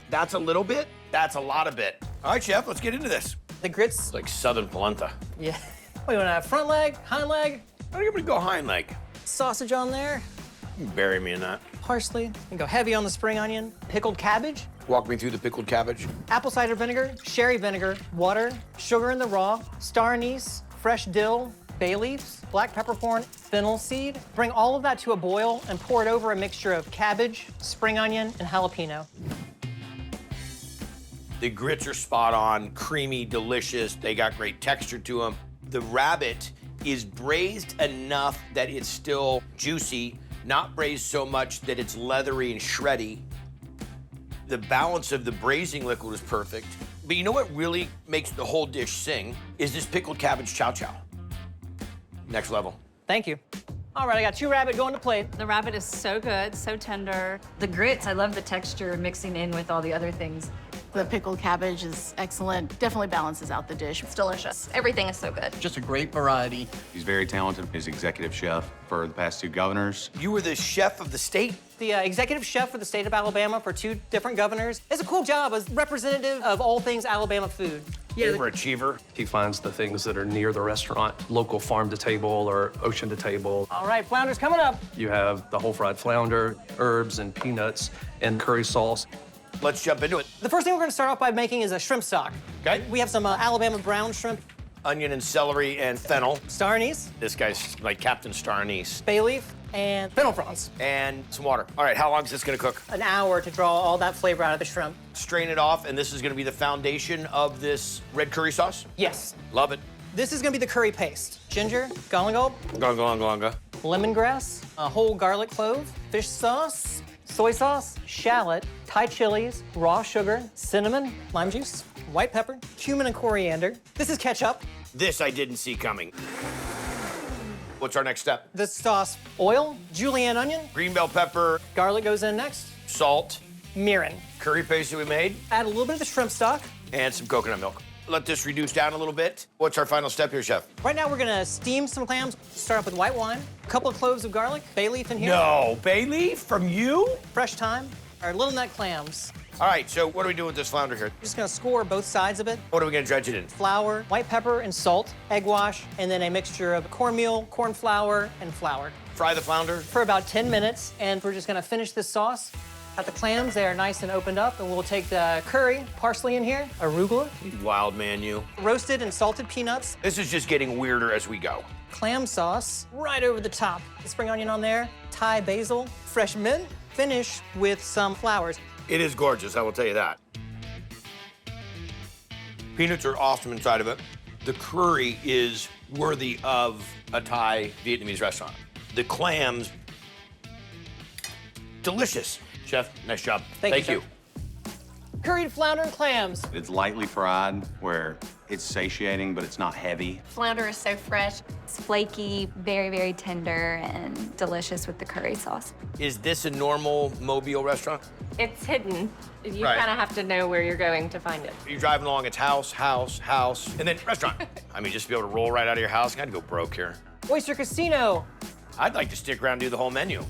That's a little bit? That's a lot of bit. All right, chef, let's get into this. The grits. It's like Southern polenta. Yeah. We want to have front leg, hind leg, I think I'm gonna go Heinlein. Sausage on there, Bury me in that. parsley, and go heavy on the spring onion, pickled cabbage, Walk me through the pickled cabbage. apple cider vinegar, sherry vinegar, water, sugar in the raw, star anise, fresh dill, bay leaves, black peppercorn, fennel seed. Bring all of that to a boil and pour it over a mixture of cabbage, spring onion, and jalapeno. The grits are spot on, creamy, delicious. They got great texture to them. The rabbit is braised enough that it's still juicy, not braised so much that it's leathery and shreddy. The balance of the braising liquid is perfect. But you know what really makes the whole dish sing is this pickled cabbage chow chow. Next level. Thank you. All right, I got 2 rabbit going to plate. The rabbit is so good, so tender. The grits, I love the texture mixing in with all the other things. The pickled cabbage is excellent. Definitely balances out the dish. It's delicious. Everything is so good. Just a great variety. He's very talented. He's executive chef for the past 2 governors. You were the chef of the state? The executive chef for the state of Alabama for 2 different governors. It's a cool job as representative of all things Alabama food. Overachiever. He finds the things that are near the restaurant, local farm to table or ocean to table. All right, flounder's coming up. You have the whole fried flounder, herbs and peanuts, and curry sauce. Let's jump into it. The first thing we're gonna start off by making is a shrimp stock. Okay. We have some Alabama brown shrimp, Onion and celery and fennel. star anise, This guy's like Captain Star Anise. bay leaf, and fennel fronds. And some water. All right, how long is this gonna cook? An hour to draw all that flavor out of the shrimp. Strain it off, and this is gonna be the foundation of this red curry sauce? Yes. Love it. This is gonna be the curry paste. Ginger, galangal, Gonga. lemongrass, a whole garlic clove, fish sauce, soy sauce, shallot, Thai chilies, raw sugar, cinnamon, lime juice, white pepper, cumin and coriander. This is ketchup. This I didn't see coming. What's our next step? The sauce, oil, julienne onion, Green bell pepper, garlic goes in next, salt, mirin. curry paste that we made, Add a little bit of the shrimp stock. and some coconut milk. Let this reduce down a little bit. What's our final step here, chef? Right now we're gonna steam some clams. Start off with white wine, a couple of cloves of garlic, bay leaf in here. No, bay leaf from you? Fresh thyme, our little nut clams. All right, so what are we doing with this flounder here? Just gonna score both sides of it. What are we gonna dredge it in? Flour, white pepper and salt, egg wash, and then a mixture of cornmeal, corn flour, and flour. Fry the flounder. For about 10 minutes, and we're just gonna finish this sauce. Got the clams, they are nice and opened up, and we'll take the curry, parsley in here, arugula, Wild man, you. roasted and salted peanuts, This is just getting weirder as we go. clam sauce right over the top. The spring onion on there, Thai basil, fresh mint. Finish with some flowers. It is gorgeous, I will tell you that. Peanuts are awesome inside of it. The curry is worthy of a Thai Vietnamese restaurant. The clams, delicious. Chef, nice job. Thank you, you. Curried flounder and clams. It's lightly fried, where it's satiating, but it's not heavy. Flounder is so fresh. It's flaky, very, very tender, and delicious with the curry sauce. Is this a normal Mobile restaurant? It's hidden. You Right. kind of have to know where you're going to find it. You're driving along, it's house, and then restaurant. I mean, just to be able to roll right out of your house, gotta go broke here. Oyster Casino. I'd like to stick around and do the whole menu.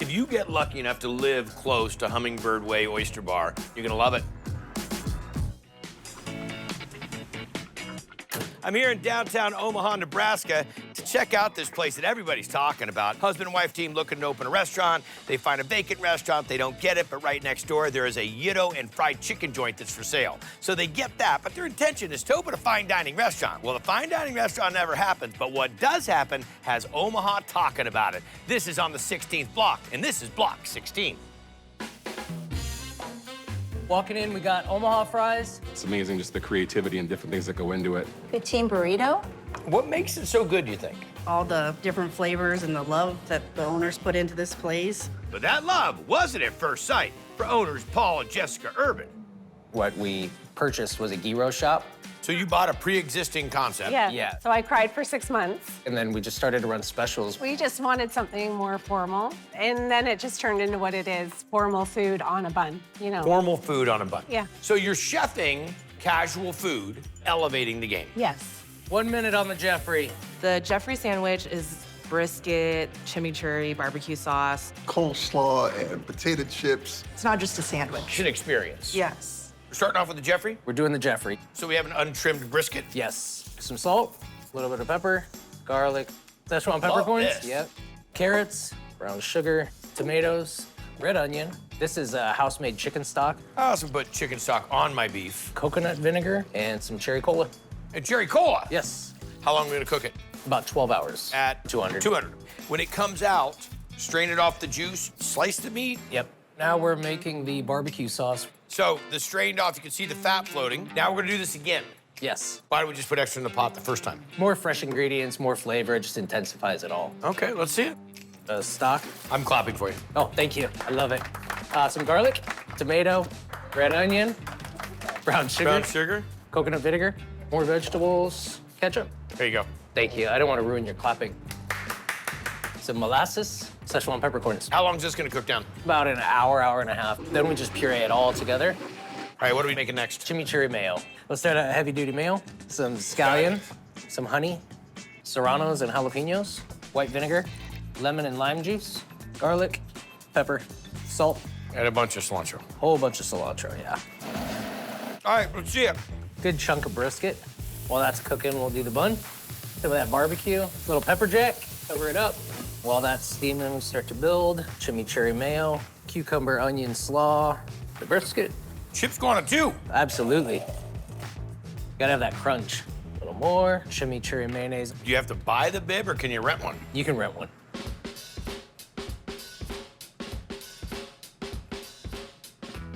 If you get lucky enough to live close to Hummingbird Way Oyster Bar, you're gonna love it. I'm here in downtown Omaha, Nebraska, to check out this place that everybody's talking about. Husband and wife team looking to open a restaurant. They find a vacant restaurant, they don't get it, but right next door there is a Yiddo and fried chicken joint that's for sale. So they get that, but their intention is to open a fine dining restaurant. Well, the fine dining restaurant never happens, but what does happen has Omaha talking about it. This is on the 16th block, and this is block 16. Walking in, we got Omaha fries. It's amazing just the creativity and different things that go into it. 15 burrito. What makes it so good, do you think? All the different flavors and the love that the owners put into this place. But that love wasn't at first sight for owners Paul and Jessica Urban. What we purchased was a gyro shop. So you bought a pre-existing concept. Yeah. So I cried for 6 months. And then we just started to run specials. We just wanted something more formal. And then it just turned into what it is, formal food on a bun, you know. Formal food on a bun. Yeah. So you're chefing casual food, elevating the game. Yes. 1 minute on the Jeffrey. The Jeffrey sandwich is brisket, chimichurri, barbecue sauce. Coleslaw and potato chips. It's not just a sandwich. It's an experience. Yes. We're starting off with the Jeffrey. We're doing the Jeffrey. So we have an untrimmed brisket. Yes. Some salt, a little bit of pepper, garlic, Szechuan Love peppercorns. this. Yep. Carrots, brown sugar, tomatoes, red onion. This is house-made chicken stock. I also put chicken stock on my beef. Coconut vinegar and some cherry cola. And cherry cola? Yes. How long are we gonna cook it? About 12 hours. At 200. 200. When it comes out, strain it off the juice, slice the meat. Yep. Now we're making the barbecue sauce. So the strained off, you can see the fat floating. Now we're gonna do this again. Yes. Why don't we just put extra in the pot the first time? More fresh ingredients, more flavor, it just intensifies it all. Okay, let's see it. Stock. I'm clapping for you. Oh, thank you. I love it. Some garlic, tomato, red onion, brown sugar. Coconut vinegar, more vegetables, ketchup. There you go. Thank you. I don't want to ruin your clapping. Some molasses, Szechuan peppercorns. How long is this gonna cook down? About an hour, hour and a half. Then we just puree it all together. All right, what are we making next? Chimichurri mayo. Let's start out heavy-duty mayo, some scallion, some honey, serranos and jalapenos, white vinegar, lemon and lime juice, garlic, pepper, salt. And a bunch of cilantro. Whole bunch of cilantro, yeah. All right, let's see it. Good chunk of brisket. While that's cooking, we'll do the bun. Some of that barbecue, little pepper jack, cover it up. While that's steaming, we start to build chimichurri mayo, cucumber onion slaw, the brisket. Chips go on it too. Absolutely. Gotta have that crunch. A little more, chimichurri mayonnaise. Do you have to buy the bib or can you rent one? You can rent one.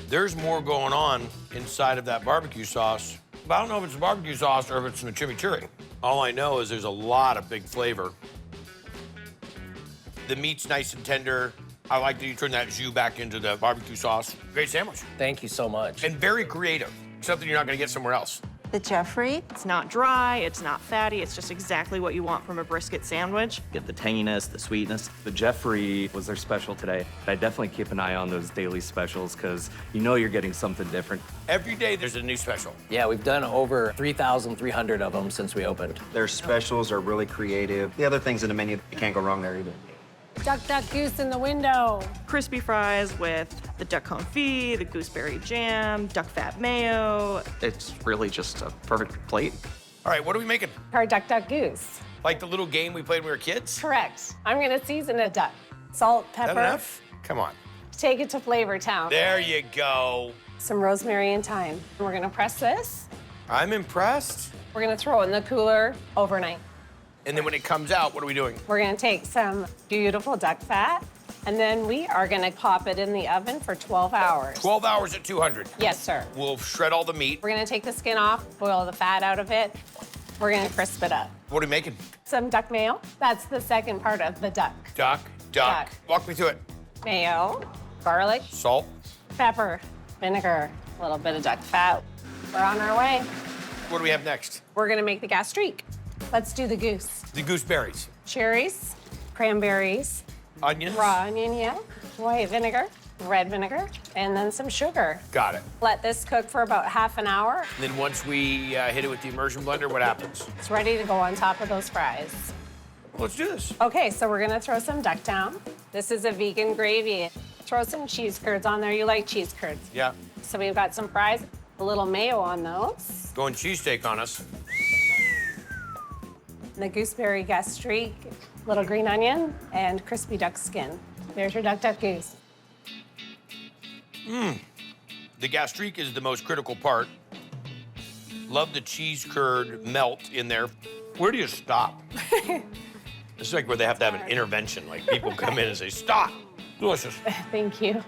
There's more going on inside of that barbecue sauce. But I don't know if it's a barbecue sauce or if it's in a chimichurri. All I know is there's a lot of big flavor. The meat's nice and tender. I like that you turn that jus back into the barbecue sauce. Great sandwich. Thank you so much. And very creative. Something you're not gonna get somewhere else. The Jeffrey, it's not dry, it's not fatty, it's just exactly what you want from a brisket sandwich. Get the tanginess, the sweetness. The Jeffrey was their special today. I definitely keep an eye on those daily specials because you know you're getting something different. Every day there's a new special. Yeah, we've done over 3,300 of them since we opened. Their specials are really creative. The other things in the menu, you can't go wrong there either. Duck, duck, goose in the window. Crispy fries with the duck confit, the gooseberry jam, duck fat mayo. It's really just a perfect plate. All right, what are we making? Our duck, duck, goose. Like the little game we played when we were kids? Correct. I'm gonna season a duck. Salt, Is that pepper. enough? Come on. Take it to Flavor Town. There you go. Some rosemary and thyme. We're gonna press this. I'm impressed. We're gonna throw it in the cooler overnight. And then when it comes out, what are we doing? We're gonna take some beautiful duck fat, and then we are gonna pop it in the oven for 12 hours. 12 hours at 200. Yes, sir. We'll shred all the meat. We're gonna take the skin off, boil the fat out of it. We're gonna crisp it up. What are we making? Some duck mayo. That's the second part of the duck. Duck. Walk me through it. Mayo, garlic, Salt. pepper, vinegar, a little bit of duck fat. We're on our way. What do we have next? We're gonna make the gastrique. Let's do the goose. The gooseberries. Cherries, cranberries, Onions. raw onion, yeah, white vinegar, red vinegar, and then some sugar. Got it. Let this cook for about half an hour. And then once we hit it with the immersion blender, what happens? It's ready to go on top of those fries. Let's do this. Okay, so we're gonna throw some duck down. This is a vegan gravy. Throw some cheese curds on there. You like cheese curds. Yeah. So we've got some fries, a little mayo on those. Going cheesesteak on us. The gooseberry gastrique, little green onion, and crispy duck skin. There's your duck, duck, goose. The gastrique is the most critical part. Love the cheese curd melt in there. Where do you stop? This is like where they have to have an intervention. Like people come in and say, stop. Delicious. Thank you.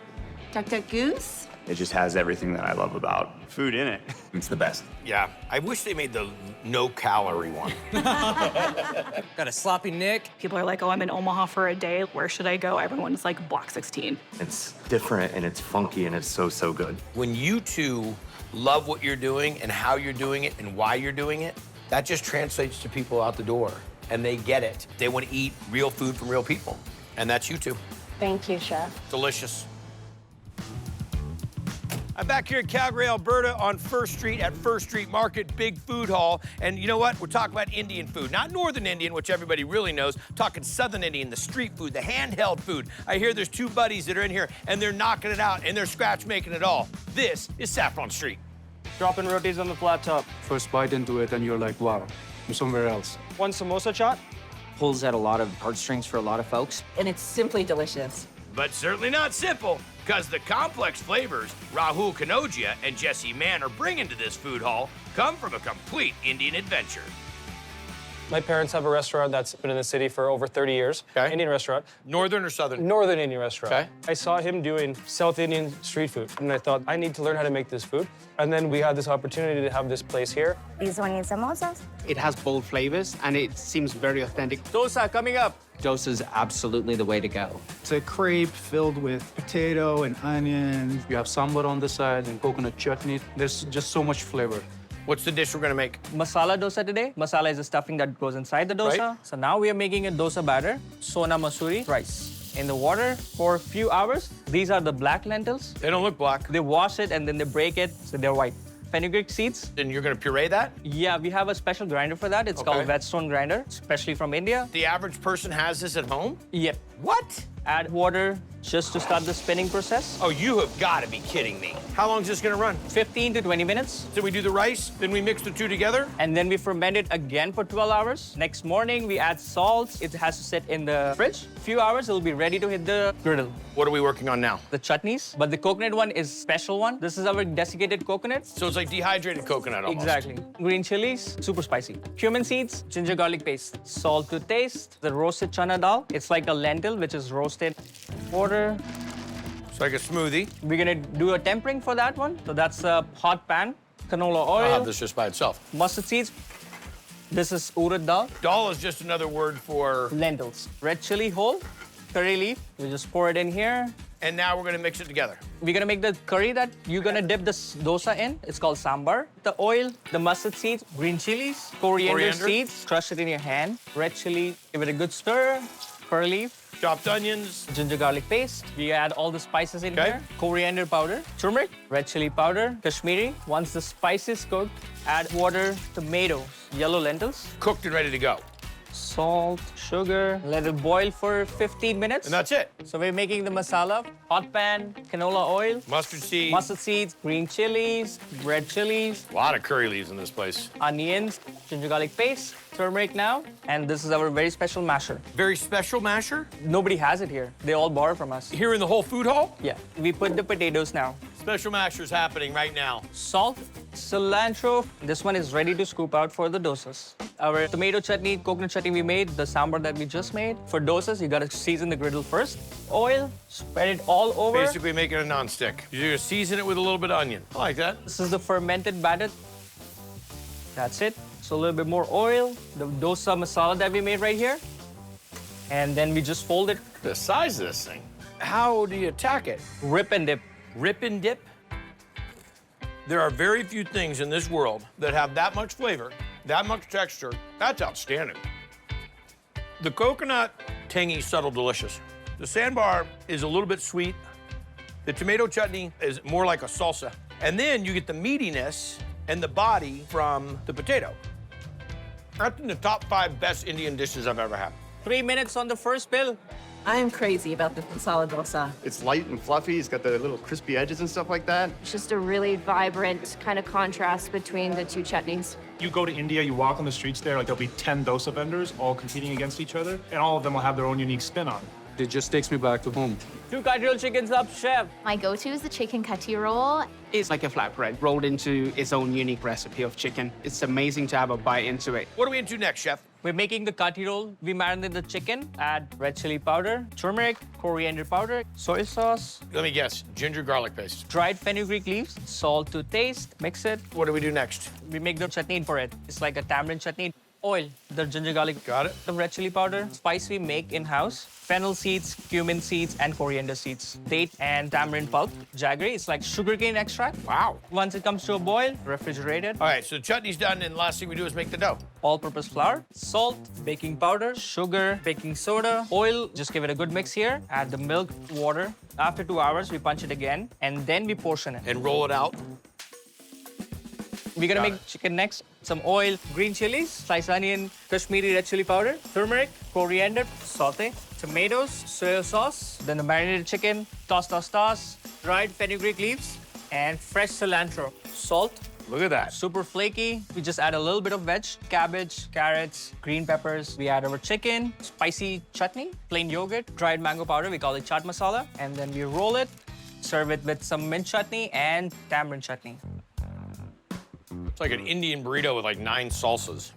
Duck, duck, goose. It just has everything that I love about food in it. It's the best. Yeah, I wish they made the no-calorie one. Got a sloppy Nick. People are like, oh, I'm in Omaha for a day. Where should I go? Everyone's like, Block 16. It's different and it's funky and it's so good. When you two love what you're doing and how you're doing it and why you're doing it, that just translates to people out the door, and they get it. They want to eat real food from real people, and that's you two. Thank you, Chef. Delicious. I'm back here in Calgary, Alberta on First Street at First Street Market, big food hall. And you know what? We're talking about Indian food. Not Northern Indian, which everybody really knows. I'm talking Southern Indian, the street food, the handheld food. I hear there's two buddies that are in here and they're knocking it out and they're scratch making it all. This is Saffron Street. Dropping rotis on the flat top. First bite into it and you're like, wow, I'm somewhere else. One samosa chaat. pulls at a lot of heartstrings for a lot of folks. And it's simply delicious. But certainly not simple, because the complex flavors Rahul Kanodia and Jesse Mann are bringing to this food hall come from a complete Indian adventure. My parents have a restaurant that's been in the city for over 30 years. Okay. Indian restaurant. Northern or southern? Northern Indian restaurant. Okay. I saw him doing South Indian street food, and I thought, I need to learn how to make this food. And then we had this opportunity to have this place here. These onion samosas. It has bold flavors, and it seems very authentic. Dosa coming up. Dosa is absolutely the way to go. It's a crepe filled with potato and onions. You have sambar on the side and coconut chutney. There's just so much flavor. What's the dish we're gonna make? Masala dosa today. Masala is the stuffing that goes inside the dosa. Right. So now we are making a dosa batter, sona masuri rice. In the water for a few hours. These are the black lentils. They don't look black. They wash it and then they break it, so they're white. Fenugreek seeds. And you're gonna puree that? Yeah, we have a special grinder for that. It's called whetstone grinder, especially from India. The average person has this at home? Yep. What? Add water just to start the spinning process. Oh, you have got to be kidding me. How long is this gonna run? 15 to 20 minutes. So we do the rice, then we mix the two together? And then we ferment it again for 12 hours. Next morning, we add salt. It has to sit in the fridge. A few hours, it'll be ready to hit the griddle. What are we working on now? The chutneys, but the coconut one is special one. This is our desiccated coconut. So it's like dehydrated coconut almost. Exactly. Green chilies, super spicy. Cumin seeds, ginger garlic paste. Salt to taste. The roasted chana dal. It's like a lentil, which is roasted. Water. It's like a smoothie. We're gonna do a tempering for that one. So that's a hot pan. Canola oil. I'll have this just by itself. Mustard seeds. This is urad dal. Dal is just another word for... Lentils. Red chili whole. Curry leaf. We just pour it in here. And now we're gonna mix it together. We're gonna make the curry that you're gonna dip the dosa in. It's called sambar. The oil, the mustard seeds, green chilies, coriander seeds. Crush it in your hand. Red chili. Give it a good stir. Curry leaf. Chopped onions. Ginger garlic paste. We add all the spices in here. Coriander powder, turmeric, red chili powder, Kashmiri. Once the spices cooked, add water, tomatoes, yellow lentils. Cooked and ready to go. Salt, sugar. Let it boil for 15 minutes. And that's it. So we're making the masala. Hot pan, canola oil. Mustard seeds. Mustard seeds, green chilies, red chilies. A lot of curry leaves in this place. Onions, ginger garlic paste, turmeric now. And this is our very special masher. Very special masher? Nobody has it here. They all borrow from us. Here in the whole food hall? Yeah. We put the potatoes now. Special masher's happening right now. Salt, cilantro. This one is ready to scoop out for the dosas. Our tomato chutney, coconut chutney we made, the sambar that we just made. For dosas, you gotta season the griddle first. Oil, spread it all over. Basically making a non-stick. You're gonna season it with a little bit of onion. I like that. This is the fermented batter. That's it. So a little bit more oil, the dosa masala that we made right here. And then we just fold it. The size of this thing. How do you attack it? Rip and dip. Rip and dip? There are very few things in this world that have that much flavor, that much texture. That's outstanding. The coconut, tangy, subtle, delicious. The sandbar is a little bit sweet. The tomato chutney is more like a salsa. And then you get the meatiness and the body from the potato. That's in the top 5 best Indian dishes I've ever had. 3 minutes on the first bill. I am crazy about the masala dosa. It's light and fluffy. It's got the little crispy edges and stuff like that. It's just a really vibrant kind of contrast between the two chutneys. You go to India, you walk on the streets there, like there'll be 10 dosa vendors all competing against each other, and all of them will have their own unique spin on it. It just takes me back to home. 2 grilled chickens up, chef. My go-to is the chicken kati roll. It's like a flatbread rolled into its own unique recipe of chicken. It's amazing to have a bite into it. What are we into next, chef? We're making the kati roll. We marinate the chicken, add red chili powder, turmeric, coriander powder, soy sauce. Let me guess, ginger garlic paste. Dried fenugreek leaves, salt to taste, mix it. What do we do next? We make the chutney for it. It's like a tamarind chutney. Oil, the ginger garlic. Got it. The red chili powder, spice we make in-house. Fennel seeds, cumin seeds, and coriander seeds. Date and tamarind pulp. Jaggery, it's like sugarcane extract. Wow. Once it comes to a boil, refrigerate it. All right, so the chutney's done, and the last thing we do is make the dough. All-purpose flour, salt, baking powder, sugar, baking soda, oil. Just give it a good mix here. Add the milk, water. After 2 hours, we punch it again, and then we portion it. And roll it out. We're gonna make chicken next. Some oil, green chilies, sliced onion, Kashmiri red chili powder, turmeric, coriander, saute, tomatoes, soy sauce, then the marinated chicken, toss, dried fenugreek leaves, and fresh cilantro. Salt, Look at that. Super flaky. We just add a little bit of veg, cabbage, carrots, green peppers. We add our chicken, spicy chutney, plain yogurt, dried mango powder. We call it chaat masala. And then we roll it, serve it with some mint chutney and tamarind chutney. It's like an Indian burrito with like 9 salsas.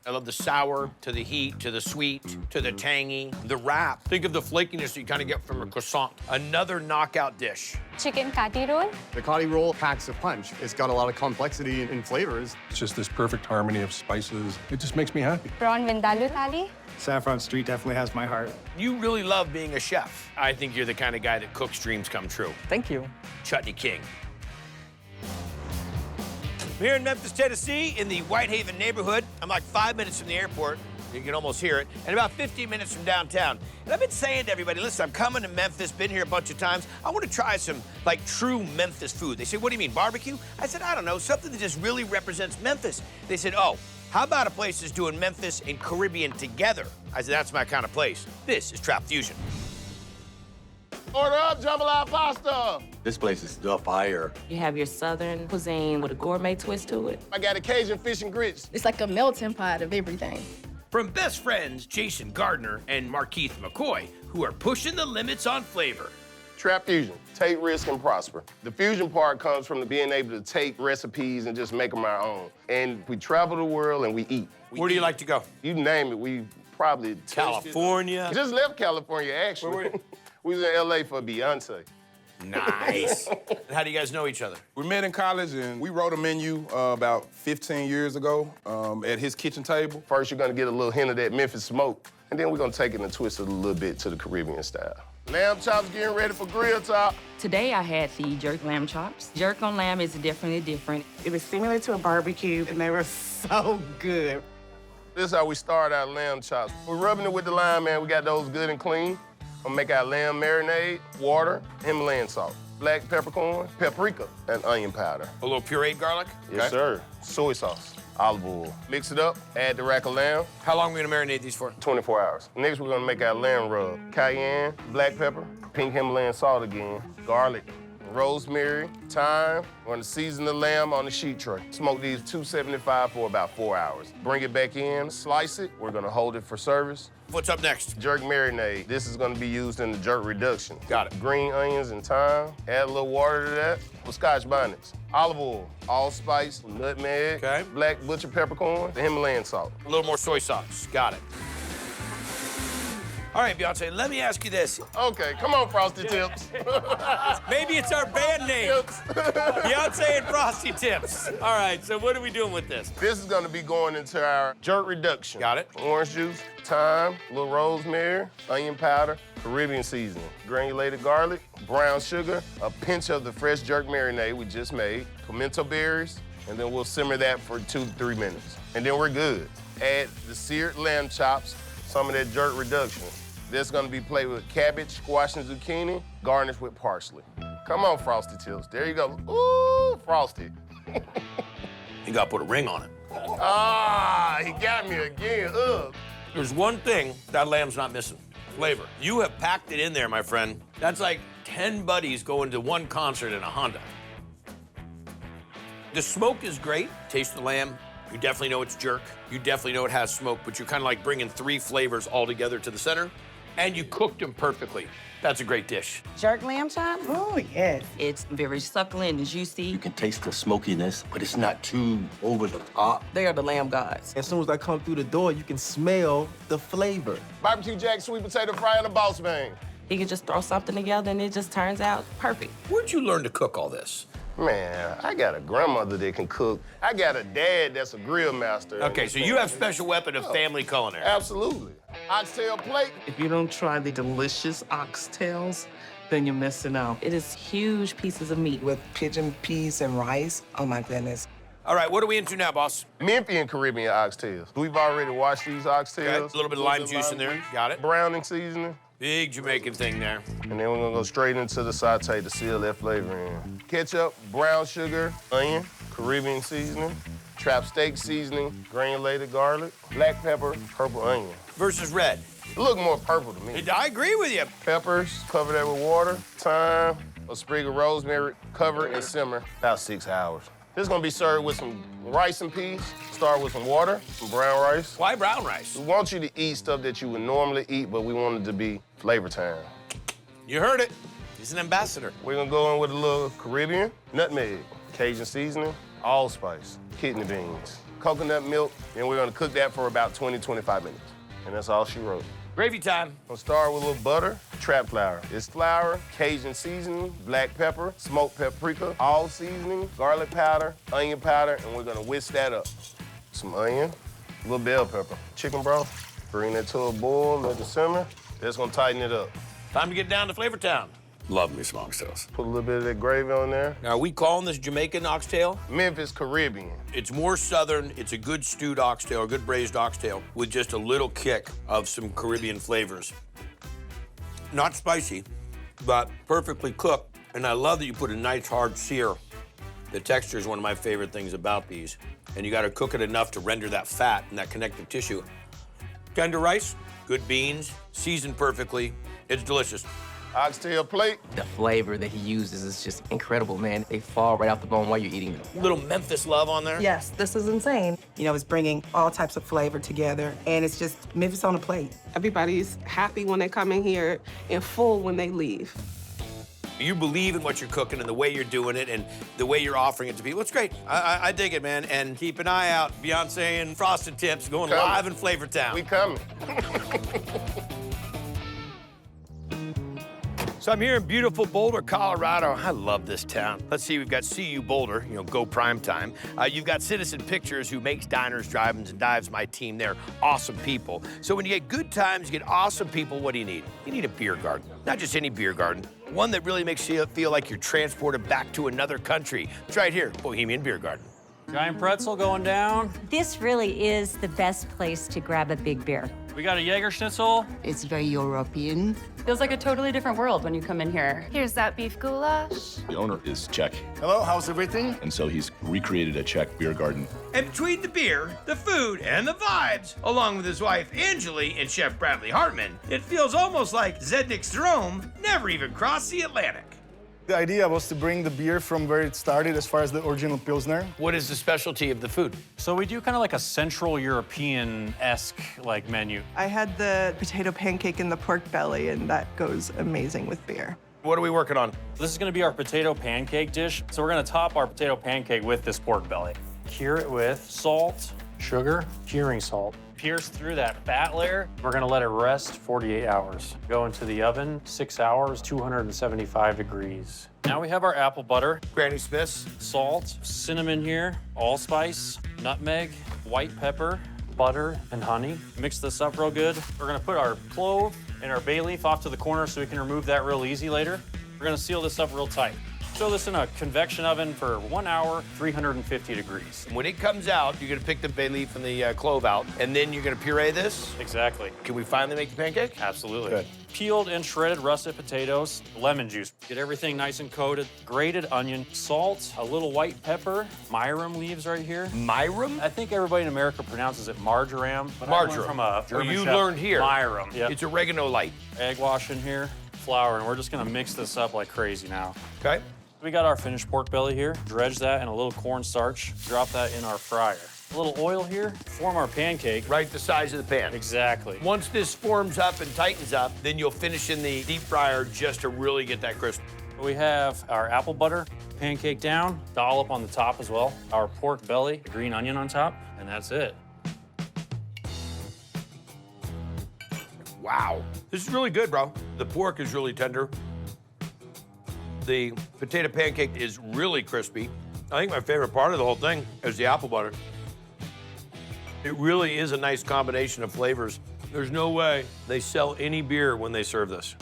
I love the sour, to the heat, to the sweet, to the tangy. The wrap, think of the flakiness you kind of get from a croissant. Another knockout dish. Chicken kati roll. The kati roll packs a punch. It's got a lot of complexity in flavors. It's just this perfect harmony of spices. It just makes me happy. Prawn vindaloo thali. Saffron Street definitely has my heart. You really love being a chef. I think you're the kind of guy that cooks dreams come true. Thank you. Chutney King. I'm here in Memphis, Tennessee, in the Whitehaven neighborhood. I'm like 5 minutes from the airport. You can almost hear it. And about 15 minutes from downtown. And I've been saying to everybody, listen, I'm coming to Memphis, been here a bunch of times. I want to try some, like, true Memphis food. They say, what do you mean, barbecue? I said, I don't know, something that just really represents Memphis. They said, oh, how about a place that's doing Memphis and Caribbean together? I said, that's my kind of place. This is Trap Fusion. Order up jambalaya pasta. This place is the fire. You have your southern cuisine with a gourmet twist to it. I got a Cajun fish and grits. It's like a melting pot of everything. From best friends Jason Gardner and Markeith McCoy, who are pushing the limits on flavor. Trap Fusion, take risk and prosper. The fusion part comes from the being able to take recipes and just make them our own. And we travel the world and we eat. Where do you like to go? You name it, we probably California. Just left California, actually. Where were you? We was in LA for Beyonce. Nice. And how do you guys know each other? We met in college and we wrote a menu about 15 years ago at his kitchen table. First, you're gonna get a little hint of that Memphis smoke, and then we're gonna take it and twist it a little bit to the Caribbean style. Lamb chops getting ready for grill top. Today I had the jerk lamb chops. Jerk on lamb is definitely different. It was similar to a barbecue, and they were so good. This is how we start our lamb chops. We're rubbing it with the lime, man. We got those good and clean. Gonna make our lamb marinade, water, Himalayan salt, black peppercorn, paprika, and onion powder. A little pureed garlic? Yes, sir. Soy sauce, olive oil. Mix it up, add the rack of lamb. How long are we gonna marinate these for? 24 hours. Next, we're gonna make our lamb rub. Cayenne, black pepper, pink Himalayan salt again, garlic, rosemary, thyme. We're gonna season the lamb on the sheet tray. Smoke these 275 for about 4 hours. Bring it back in, slice it. We're gonna hold it for service. What's up next? Jerk marinade. This is gonna be used in the jerk reduction. Got it. Green onions and thyme. Add a little water to that with scotch bonnets. Olive oil, allspice, nutmeg, black butcher peppercorn, the Himalayan salt. A little more soy sauce. Got it. All right, Beyonce, let me ask you this. Okay, come on, Frosty Tips. Maybe it's our band name. Beyonce and Frosty Tips. All right, so what are we doing with this? This is gonna be going into our jerk reduction. Got it. Orange juice, thyme, a little rosemary, onion powder, Caribbean seasoning, granulated garlic, brown sugar, a pinch of the fresh jerk marinade we just made, pimento berries, and then we'll simmer that for 2 to 3 minutes. And then we're good. Add the seared lamb chops, some of that jerk reduction. This is gonna be played with cabbage, squash, and zucchini, garnished with parsley. Come on, Frosty Tips. There you go. Ooh, Frosty. You gotta put a ring on it. Ah, he got me again. Ugh. There's one thing that lamb's not missing. Flavor. You have packed it in there, my friend. That's like 10 buddies going to one concert in a Honda. The smoke is great. Taste the lamb. You definitely know it's jerk. You definitely know it has smoke, but you're kind of like bringing 3 flavors all together to the center, and you cooked them perfectly. That's a great dish. Jerk lamb chop? Oh, yes. It's very succulent and juicy. You can taste the smokiness, but it's not too over the top. They are the lamb gods. As soon as I come through the door, you can smell the flavor. Barbecue Jack sweet potato fry and a boss bang. He could just throw something together and it just turns out perfect. Where'd you learn to cook all this? Man, I got a grandmother that can cook. I got a dad that's a grill master. Okay, so you have special weapon of family culinary. Absolutely. Oxtail plate. If you don't try the delicious oxtails, then you're missing out. It is huge pieces of meat. With pigeon peas and rice, oh my goodness. All right, what are we into now, boss? Memphian Caribbean oxtails. We've already washed these oxtails. Okay, a little bit of lime juice in there. Got it. Browning seasoning. Big Jamaican thing there. And then we're gonna go straight into the saute to seal that flavor in. Ketchup, brown sugar, onion, Caribbean seasoning, trap steak seasoning, granulated garlic, black pepper, purple onion. Versus red. It look more purple to me. I agree with you. Peppers, cover that with water, thyme, a sprig of rosemary, cover and simmer about 6 hours. This is gonna be served with some rice and peas. Start with some water, some brown rice. Why brown rice? We want you to eat stuff that you would normally eat, but we want it to be flavor time. You heard it. He's an ambassador. We're gonna go in with a little Caribbean, nutmeg, Cajun seasoning, allspice, kidney beans, coconut milk, and we're gonna cook that for about 20, 25 minutes. And that's all she wrote. Gravy time. We'll start with a little butter, trap flour. It's flour, Cajun seasoning, black pepper, smoked paprika, all seasoning, garlic powder, onion powder, and we're gonna whisk that up. Some onion, a little bell pepper, chicken broth. Bring that to a boil, let it simmer. That's gonna tighten it up. Time to get down to Flavor Town. Love me some oxtails. Put a little bit of that gravy on there. Now, are we calling this Jamaican oxtail? Memphis Caribbean. It's more southern. It's a good stewed oxtail, a good braised oxtail with just a little kick of some Caribbean flavors. Not spicy, but perfectly cooked. And I love that you put a nice hard sear. The texture is one of my favorite things about these. And you gotta cook it enough to render that fat and that connective tissue. Tender rice, good beans, seasoned perfectly. It's delicious. Oxtail plate. The flavor that he uses is just incredible, man. They fall right off the bone while you're eating them. Little Memphis love on there. Yes, this is insane. You know, it's bringing all types of flavor together, and it's just Memphis on a plate. Everybody's happy when they come in here and full when they leave. You believe in what you're cooking and the way you're doing it and the way you're offering it to people. It's great. I dig it, man. And keep an eye out. Beyonce and Frosted Tips going live in Flavor Town. We coming. So I'm here in beautiful Boulder, Colorado. I love this town. Let's see, we've got CU Boulder, go prime time. You've got Citizen Pictures, who makes diners, drive-ins, and dives, my team. They're awesome people. So when you get good times, you get awesome people, what do you need? You need a beer garden. Not just any beer garden. One that really makes you feel like you're transported back to another country. It's right here, Bohemian Beer Garden. Giant pretzel going down. This really is the best place to grab a big beer. We got a Jaeger schnitzel. It's very European. Feels like a totally different world when you come in here. Here's that beef goulash. The owner is Czech, Hello, how's everything? and so he's recreated a Czech beer garden. And between the beer, the food, and the vibes, along with his wife, Angeli, and Chef Bradley Hartman, it feels almost like Zednik's Rome never even crossed the Atlantic. The idea was to bring the beer from where it started as far as the original Pilsner. What is the specialty of the food? So we do kind of like a Central European-esque menu. I had the potato pancake and the pork belly, and that goes amazing with beer. What are we working on? This is gonna be our potato pancake dish. So we're gonna top our potato pancake with this pork belly. Cure it with salt, sugar, curing salt. Pierce through that fat layer. We're gonna let it rest 48 hours. Go into the oven, 6 hours, 275 degrees. Now we have our apple butter. Granny Smith's. Salt, cinnamon here, allspice, nutmeg, white pepper, butter, and honey. Mix this up real good. We're gonna put our clove and our bay leaf off to the corner so we can remove that real easy later. We're gonna seal this up real tight. Throw this in a convection oven for 1 hour, 350 degrees. When it comes out, you're gonna pick the bay leaf and the clove out, and then you're gonna puree this? Exactly. Can we finally make the pancake? Absolutely. Good. Peeled and shredded russet potatoes, lemon juice. Get everything nice and coated. Grated onion, salt, a little white pepper, myrum leaves right here. Myrum? I think everybody in America pronounces it marjoram. But I learned Marjoram. from a German you chef, learned here. Myrum. Yep. It's oregano light. Egg wash in here, flour, and we're just gonna mix this up like crazy now. Okay. We got our finished pork belly here. Dredge that in a little cornstarch. Drop that in our fryer. A little oil here. Form our pancake. Right the size of the pan. Exactly. Once this forms up and tightens up, then you'll finish in the deep fryer just to really get that crisp. We have our apple butter, pancake down, dollop on the top as well. Our pork belly, the green onion on top, and that's it. Wow. This is really good, bro. The pork is really tender. The potato pancake is really crispy. I think my favorite part of the whole thing is the apple butter. It really is a nice combination of flavors. There's no way they sell any beer when they serve this.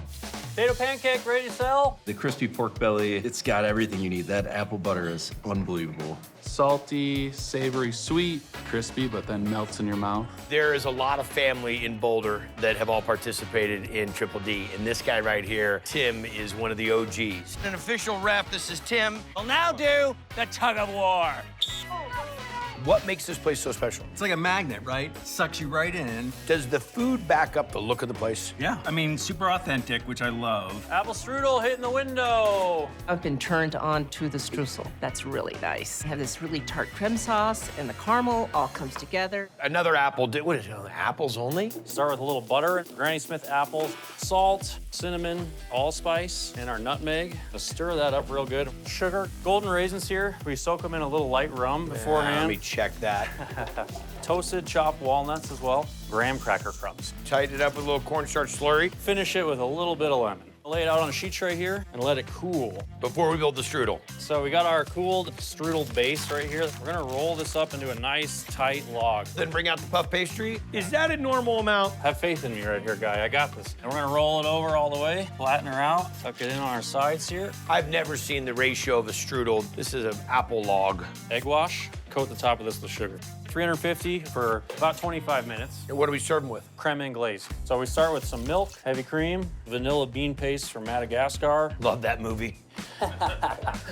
Potato pancake ready to sell? The crispy pork belly, it's got everything you need. That apple butter is unbelievable. Salty, savory, sweet, crispy, but then melts in your mouth. There is a lot of family in Boulder that have all participated in Triple D, and this guy right here, Tim, is one of the OGs. An official ref, this is Tim. We'll now do the tug of war. What makes this place so special? It's like a magnet, right? Sucks you right in. Does the food back up the look of the place? Yeah, I mean, super authentic, which I love. Apple strudel hitting the window. I've been turned on to the streusel. That's really nice. I have this really tart creme sauce and the caramel all comes together. Another apple. What is it? Apples only? Start with a little butter, Granny Smith apples, salt, cinnamon, allspice, and our nutmeg. Just stir that up real good. Sugar, golden raisins here. We soak them in a little light rum beforehand. Let me check that. Toasted chopped walnuts as well. Graham cracker crumbs. Tighten it up with a little cornstarch slurry. Finish it with a little bit of lemon. Lay it out on a sheet tray here and let it cool. Before we build the strudel. So we got our cooled strudel base right here. We're gonna roll this up into a nice, tight log. Then bring out the puff pastry. Is that a normal amount? Have faith in me right here, guy. I got this. And we're gonna roll it over all the way, flatten her out, tuck it in on our sides here. I've never seen the ratio of a strudel. This is an apple log. Egg wash, coat the top of this with sugar. 350 for about 25 minutes. And what do we serve them with? Creme anglaise. So we start with some milk, heavy cream, vanilla bean paste from Madagascar. Love that movie.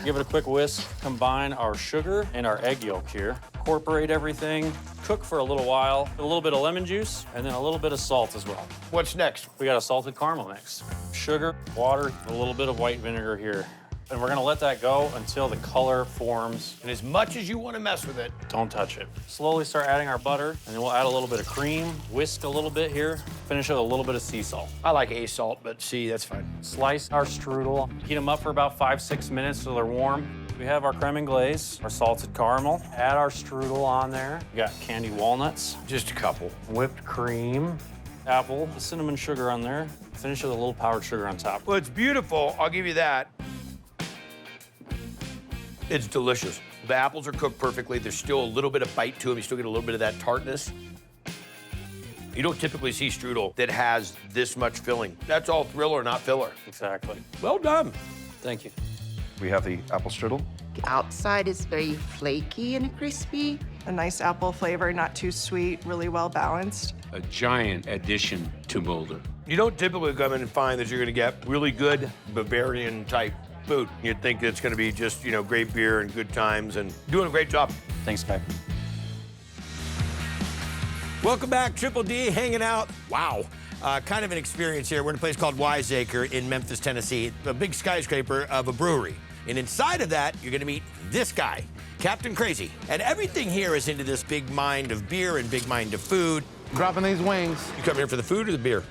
Give it a quick whisk. Combine our sugar and our egg yolk here. Incorporate everything. Cook for a little while. A little bit of lemon juice and then a little bit of salt as well. What's next? We got a salted caramel next. Sugar, water, a little bit of white vinegar here. And we're gonna let that go until the color forms. And as much as you want to mess with it, don't touch it. Slowly start adding our butter, and then we'll add a little bit of cream, whisk a little bit here, finish with a little bit of sea salt. I like A salt, but C, that's fine. Slice our strudel, heat them up for about 5-6 minutes so they're warm. We have our creme anglaise, our salted caramel. Add our strudel on there. We got candied walnuts. Just a couple. Whipped cream. Apple, cinnamon sugar on there. Finish with a little powdered sugar on top. Well, it's beautiful. I'll give you that. It's delicious. The apples are cooked perfectly. There's still a little bit of bite to them. You still get a little bit of that tartness. You don't typically see strudel that has this much filling. That's all thriller, not filler. Exactly. Well done. Thank you. We have the apple strudel. The outside is very flaky and crispy. A nice apple flavor, not too sweet, really well balanced. A giant addition to Boulder. You don't typically come in and find that you're gonna get really good Bavarian type food. You'd think it's gonna be just, great beer and good times and doing a great job. Thanks, guy. Welcome back, Triple D hanging out. Wow. Kind of an experience here. We're in a place called Wiseacre in Memphis, Tennessee, a big skyscraper of a brewery. And inside of that, you're gonna meet this guy, Captain Crazy. And everything here is into this big mind of beer and big mind of food. Dropping these wings. You come here for the food or the beer?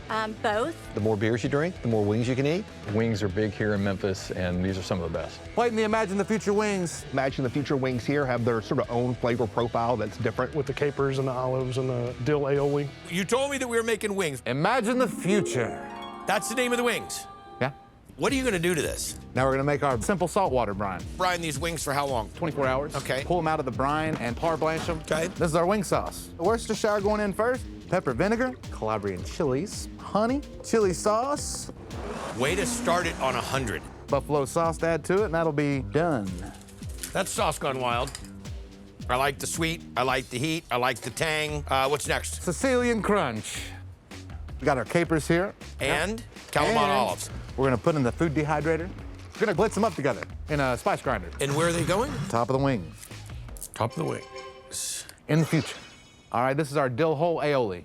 Both. The more beers you drink, the more wings you can eat. Wings are big here in Memphis, and these are some of the best. Plating the Imagine the Future wings. Imagine the Future wings here have their sort of own flavor profile that's different. With the capers and the olives and the dill aioli. You told me that we were making wings. Imagine the future. That's the name of the wings. Yeah. What are you gonna do to this? Now we're gonna make our simple saltwater brine. Brine these wings for how long? 24 hours. Okay. Pull them out of the brine and par blanch them. Okay. This is our wing sauce. Worcestershire going in first. Pepper vinegar, Calabrian chilies, honey, chili sauce. Way to start it on 100. Buffalo sauce to add to it, and that'll be done. That's sauce gone wild. I like the sweet, I like the heat, I like the tang. What's next? Sicilian crunch. We got our capers here. And Calamon olives. We're gonna put in the food dehydrator. We're gonna blitz them up together in a spice grinder. And where are they going? Top of the wing. Top of the wings. In the future. All right, this is our dill hole aioli.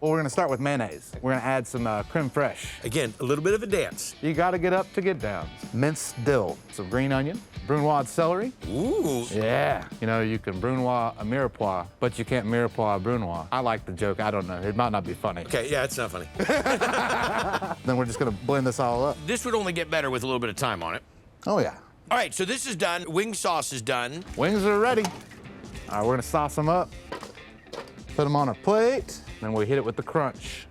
Well, we're gonna start with mayonnaise. We're gonna add some creme fraiche. Again, a little bit of a dance. You gotta get up to get down. Minced dill, some green onion, brunoise celery. Ooh. Yeah. You can brunoise a mirepoix, but you can't mirepoix a brunoise. I like the joke, I don't know, it might not be funny. Okay, yeah, it's not funny. Then we're just gonna blend this all up. This would only get better with a little bit of time on it. Oh yeah. All right, so this is done. Wing sauce is done. Wings are ready. All right, we're gonna sauce them up, put them on a plate, then we hit it with the crunch.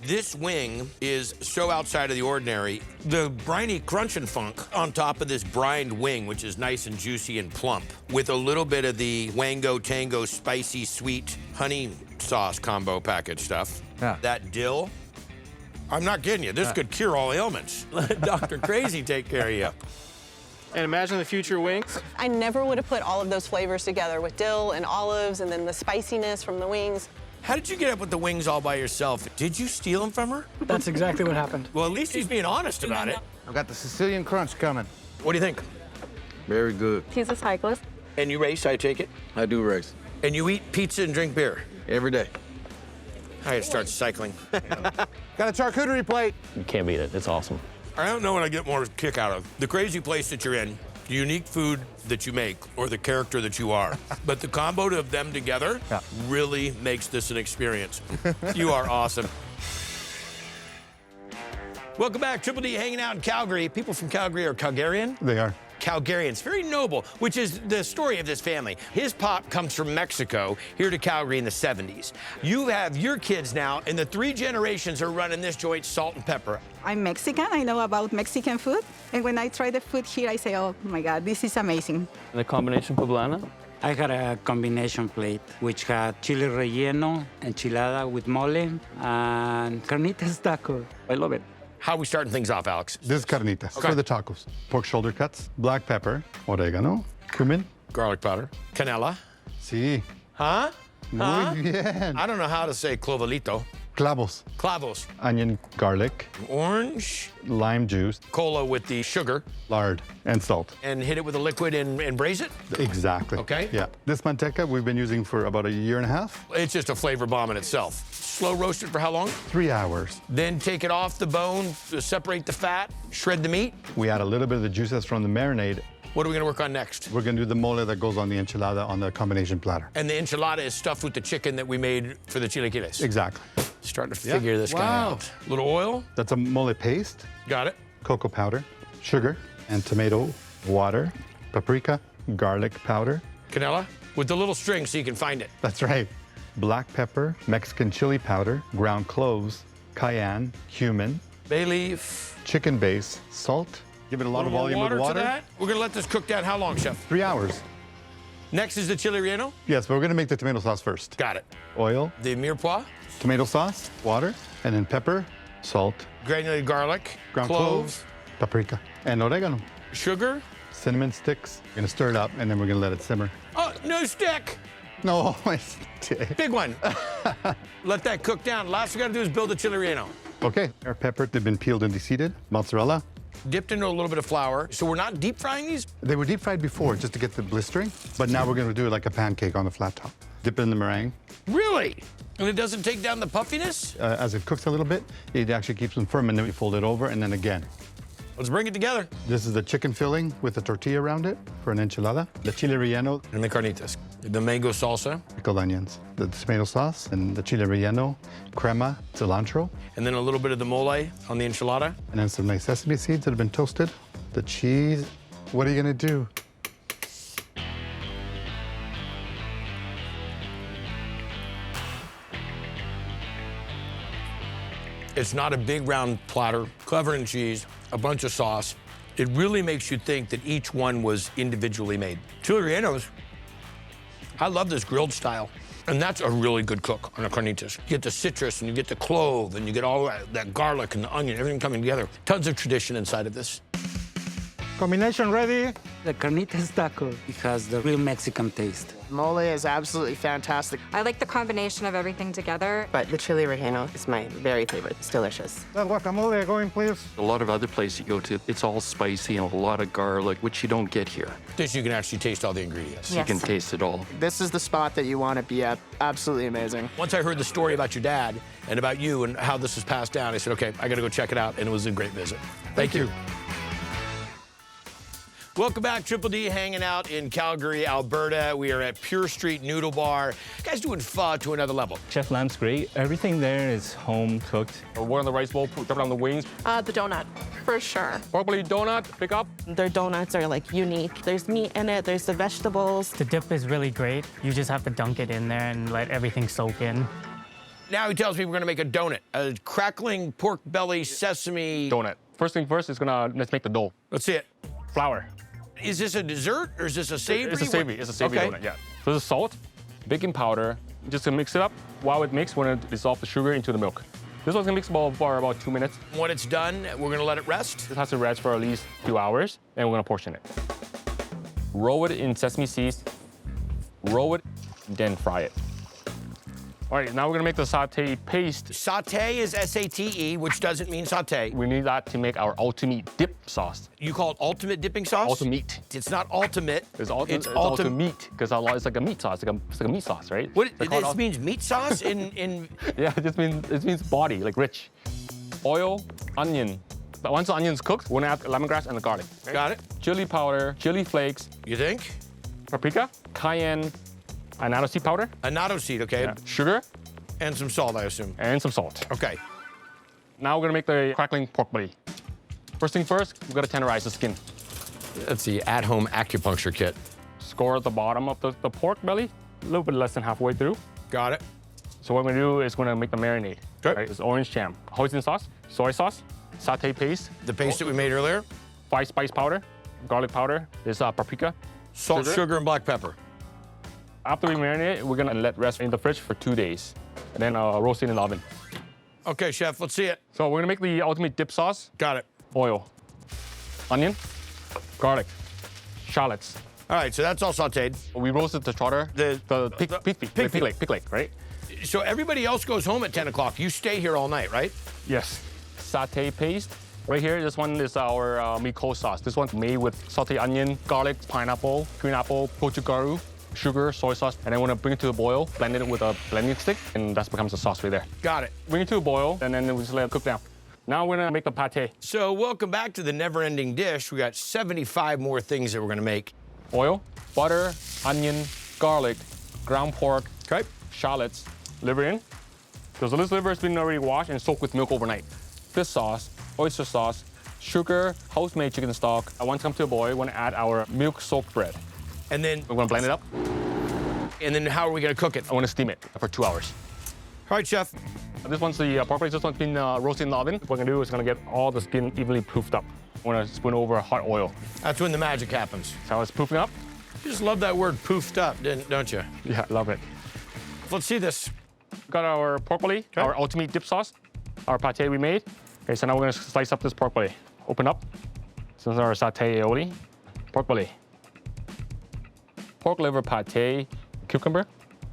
This wing is so outside of the ordinary. The briny crunch and funk on top of this brined wing, which is nice and juicy and plump, with a little bit of the Wango Tango spicy sweet honey sauce combo package stuff. Yeah. That dill, I'm not kidding you. This could cure all ailments. Let Dr. Crazy take care of you. And Imagine the Future wings. I never would have put all of those flavors together with dill and olives and then the spiciness from the wings. How did you get up with the wings all by yourself? Did you steal them from her? That's exactly what happened. Well, at least he's being honest about it. I've got the Sicilian crunch coming. What do you think? Very good. He's a cyclist. And you race, I take it? I do race. And you eat pizza and drink beer? Every day. I gotta start cycling. Got a charcuterie plate. You can't beat it. It's awesome. I don't know what I get more kick out of. The crazy place that you're in, the unique food that you make, or the character that you are. But the combo of them together really makes this an experience. You are awesome. Welcome back. Triple D hanging out in Calgary. People from Calgary are Calgarian? They are. Calgarians, very noble, which is the story of this family. His pop comes from Mexico, here to Calgary in the 70s. You have your kids now, and the 3 generations are running this joint, Salt and Pepper. I'm Mexican, I know about Mexican food, and when I try the food here, I say, oh my God, this is amazing. The combination poblana? I had a combination plate, which had chile relleno, enchilada with mole, and carnitas taco. I love it. How are we starting things off, Alex? This is carnitas for the tacos. Pork shoulder cuts, black pepper, oregano, cumin. Garlic powder. Canela. Sí. Huh? Muy bien. I don't know how to say clovelito. Clavos. Clavos. Onion, garlic. Orange. Lime juice. Cola with the sugar. Lard and salt. And hit it with a liquid and braise it? Exactly. Okay. Yeah. This manteca we've been using for about a year and a half. It's just a flavor bomb in itself. Slow roast it for how long? 3 hours. Then take it off the bone, separate the fat, shred the meat. We add a little bit of the juices from the marinade. What are we gonna work on next? We're gonna do the mole that goes on the enchilada on the combination platter. And the enchilada is stuffed with the chicken that we made for the chilaquiles. Exactly. Starting to figure this guy out. A little oil. That's a mole paste. Got it. Cocoa powder, sugar, and tomato, water, paprika, garlic powder. Canela with the little string so you can find it. That's right. Black pepper, Mexican chili powder, ground cloves, cayenne, cumin, bay leaf, chicken base, salt. Give it a lot of volume with water. To that. We're gonna let this cook down how long, Chef? 3 hours. Next is the chili relleno? Yes, but we're gonna make the tomato sauce first. Got it. Oil. The mirepoix. Tomato sauce, water, and then pepper, salt. Granulated garlic. Ground cloves, paprika, and oregano. Sugar. Cinnamon sticks. We're gonna stir it up, and then we're gonna let it simmer. Oh, no stick. No, my stick. Big one. Let that cook down. Last we gotta do is build the chili relleno. Okay, our pepper, they've been peeled and deseeded. Mozzarella. Dipped into a little bit of flour. So we're not deep frying these? They were deep fried before just to get the blistering, but now we're gonna do it like a pancake on a flat top. Dip it in the meringue. Really? And it doesn't take down the puffiness? As it cooks a little bit, it actually keeps them firm, and then we fold it over, and then again. Let's bring it together. This is the chicken filling with the tortilla around it for an enchilada. The chile relleno. And the carnitas. The mango salsa. Pickled onions. The tomato sauce and the chile relleno, crema, cilantro. And then a little bit of the mole on the enchilada. And then some nice sesame seeds that have been toasted. The cheese. What are you gonna do? It's not a big round platter, covered in cheese, a bunch of sauce. It really makes you think that each one was individually made. Chili rellenos, I love this grilled style. And that's a really good cook on a carnitas. You get the citrus and you get the clove and you get all that garlic and the onion, everything coming together. Tons of tradition inside of this. Combination ready. The carnitas taco. It has the real Mexican taste. Mole is absolutely fantastic. I like the combination of everything together. But the chili relleno is my very favorite. It's delicious. That guacamole going, please. A lot of other places you go to, it's all spicy and a lot of garlic, which you don't get here. This you can actually taste all the ingredients. You can taste it all. This is the spot that you want to be at. Absolutely amazing. Once I heard the story about your dad and about you and how this was passed down, I said, okay, I gotta go check it out, and it was a great visit. Thank you. Welcome back, Triple D hanging out in Calgary, Alberta. We are at Pure Street Noodle Bar. You guys doing pho to another level. Chef Lam's great. Everything there is home cooked. One on the rice bowl, drop it on the wings. The donut, for sure. Pork belly donut, pick up. Their donuts are like unique. There's meat in it, there's the vegetables. The dip is really great. You just have to dunk it in there and let everything soak in. Now he tells me we're gonna make a donut, a crackling pork belly sesame. Donut. First thing first is let's make the dough. Let's see it. Flour. Is this a dessert or is this a savory? It's a savory. It's a savory okay. donut, yeah. So this is salt, baking powder, just to mix it up. While it mixes, we're gonna dissolve the sugar into the milk. This one's gonna mix for about 2 minutes. When it's done, we're gonna let it rest. It has to rest for at least 2 hours, and we're gonna portion it. Roll it in sesame seeds, roll it, then fry it. All right, now we're gonna make the saute paste. Saute is S-A-T-E, which doesn't mean saute. We need that to make our ultimate dip sauce. You call it ultimate dipping sauce? Ultimate. It's not ultimate. It's ultimate, because it's like a meat sauce. It's like a meat sauce, right? What, this means meat sauce in... Yeah, it means body, like rich. Oil, onion. But once the onion's cooked, we're gonna add lemongrass and the garlic. Right? Got it. Chili powder, chili flakes. You think? Paprika, cayenne, annatto seed powder. Annatto seed, okay. Yeah. Sugar. And some salt, I assume. And some salt. Okay. Now we're gonna make the crackling pork belly. First thing first, we gotta tenderize the skin. That's the at-home acupuncture kit. Score at the bottom of the pork belly, a little bit less than halfway through. Got it. So what we're gonna do is we're gonna make the marinade. Okay. Right? It's orange jam, hoisin sauce, soy sauce, saute paste. The paste that we made earlier? 5 spice powder, garlic powder, there's paprika. Salt, sugar, and black pepper. After we marinate it, we're gonna let rest in the fridge for 2 days. And then roast it in the oven. Okay, chef, let's see it. So we're gonna make the ultimate dip sauce. Got it. Oil, onion, garlic, shallots. All right, so that's all sauteed. We roasted the trotter, the pig leg, right? So everybody else goes home at 10 o'clock. You stay here all night, right? Yes. Saute paste. Right here, this one is our meat cold sauce. This one's made with sauteed onion, garlic, pineapple, green apple, gochugaru, sugar, soy sauce, and then we're gonna bring it to a boil, blend it with a blending stick, and that becomes the sauce right there. Got it. Bring it to a boil, and then we just let it cook down. Now we're gonna make the pate. So welcome back to the never-ending dish. We got 75 more things that we're gonna make. Oil, butter, onion, garlic, ground pork, okay, shallots, liver in. So this liver has been already washed and soaked with milk overnight. Fish sauce, oyster sauce, sugar, house-made chicken stock. Once it comes to a boil, we're gonna add our milk-soaked bread. And then we're gonna blend it up. And then how are we gonna cook it? I wanna steam it for 2 hours. All right, chef. This one's the pork belly. This one's been roasted in the oven. What we're gonna do is gonna get all the skin evenly proofed up. We're gonna spoon over hot oil. That's when the magic happens. So it's poofing up. You just love that word, poofed up, don't you? Yeah, love it. Let's see this. Got our pork belly, our ultimate dip sauce, our pate we made. Okay, so now we're gonna slice up this pork belly. Open up. This is our saute aioli. Pork belly. Pork liver pate, cucumber,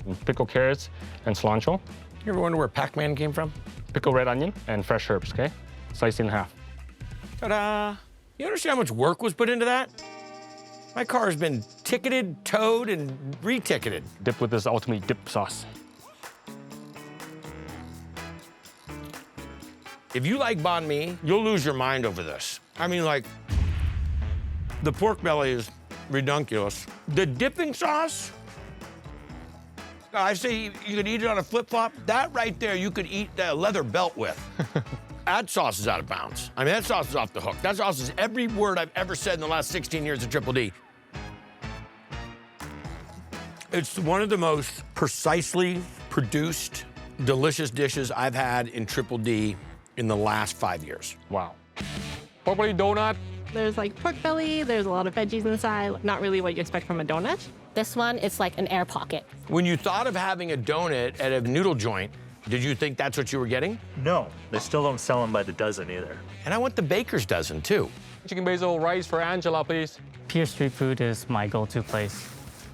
and pickled carrots, and cilantro. You ever wonder where Pac-Man came from? Pickled red onion and fresh herbs, okay? Sliced in half. Ta-da! You understand how much work was put into that? My car has been ticketed, towed, and reticketed. Dip with this ultimate dip sauce. If you like banh mi, you'll lose your mind over this. I mean, like, the pork belly is redunculous. The dipping sauce, I say you could eat it on a flip-flop. That right there, you could eat that leather belt with. That sauce is out of bounds. I mean, that sauce is off the hook. That sauce is every word I've ever said in the last 16 years of Triple D. It's one of the most precisely produced, delicious dishes I've had in Triple D in the last 5 years. Wow. Pork belly donut. There's like pork belly, there's a lot of veggies inside. Not really what you expect from a donut. This one, it's like an air pocket. When you thought of having a donut at a noodle joint, did you think that's what you were getting? No, they still don't sell them by the dozen either. And I want the baker's dozen too. Chicken basil rice for Angela, please. Pier Street Food is my go-to place.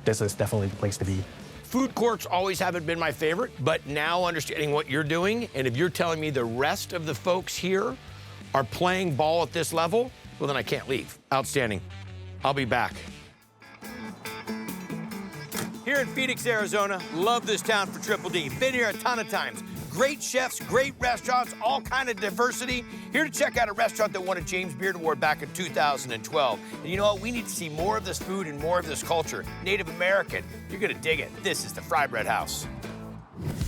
This is definitely the place to be. Food courts always haven't been my favorite, but now understanding what you're doing, and if you're telling me the rest of the folks here are playing ball at this level, well, then I can't leave. Outstanding. I'll be back. Here in Phoenix, Arizona, love this town for Triple D. Been here a ton of times. Great chefs, great restaurants, all kind of diversity. Here to check out a restaurant that won a James Beard Award back in 2012. And you know what? We need to see more of this food and more of this culture. Native American. You're gonna dig it. This is the Fry Bread House.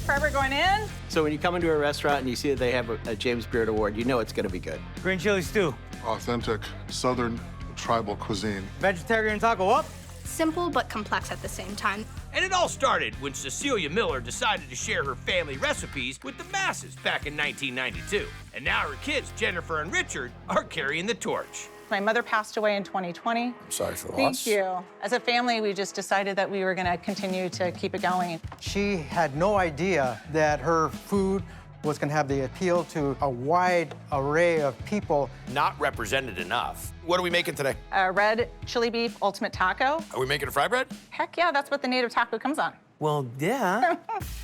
Fry bread going in. So when you come into a restaurant and you see that they have a James Beard Award, you know it's gonna be good. Green chili stew. Authentic Southern tribal cuisine. Vegetarian taco up. Simple but complex at the same time. And it all started when Cecilia Miller decided to share her family recipes with the masses back in 1992. And now her kids, Jennifer and Richard, are carrying the torch. My mother passed away in 2020. I'm sorry for the loss. Thank you. As a family, we just decided that we were gonna continue to keep it going. She had no idea that her food was gonna have the appeal to a wide array of people. Not represented enough. What are we making today? A red chili beef ultimate taco. Are we making a fry bread? Heck yeah, that's what the native taco comes on. Well, yeah.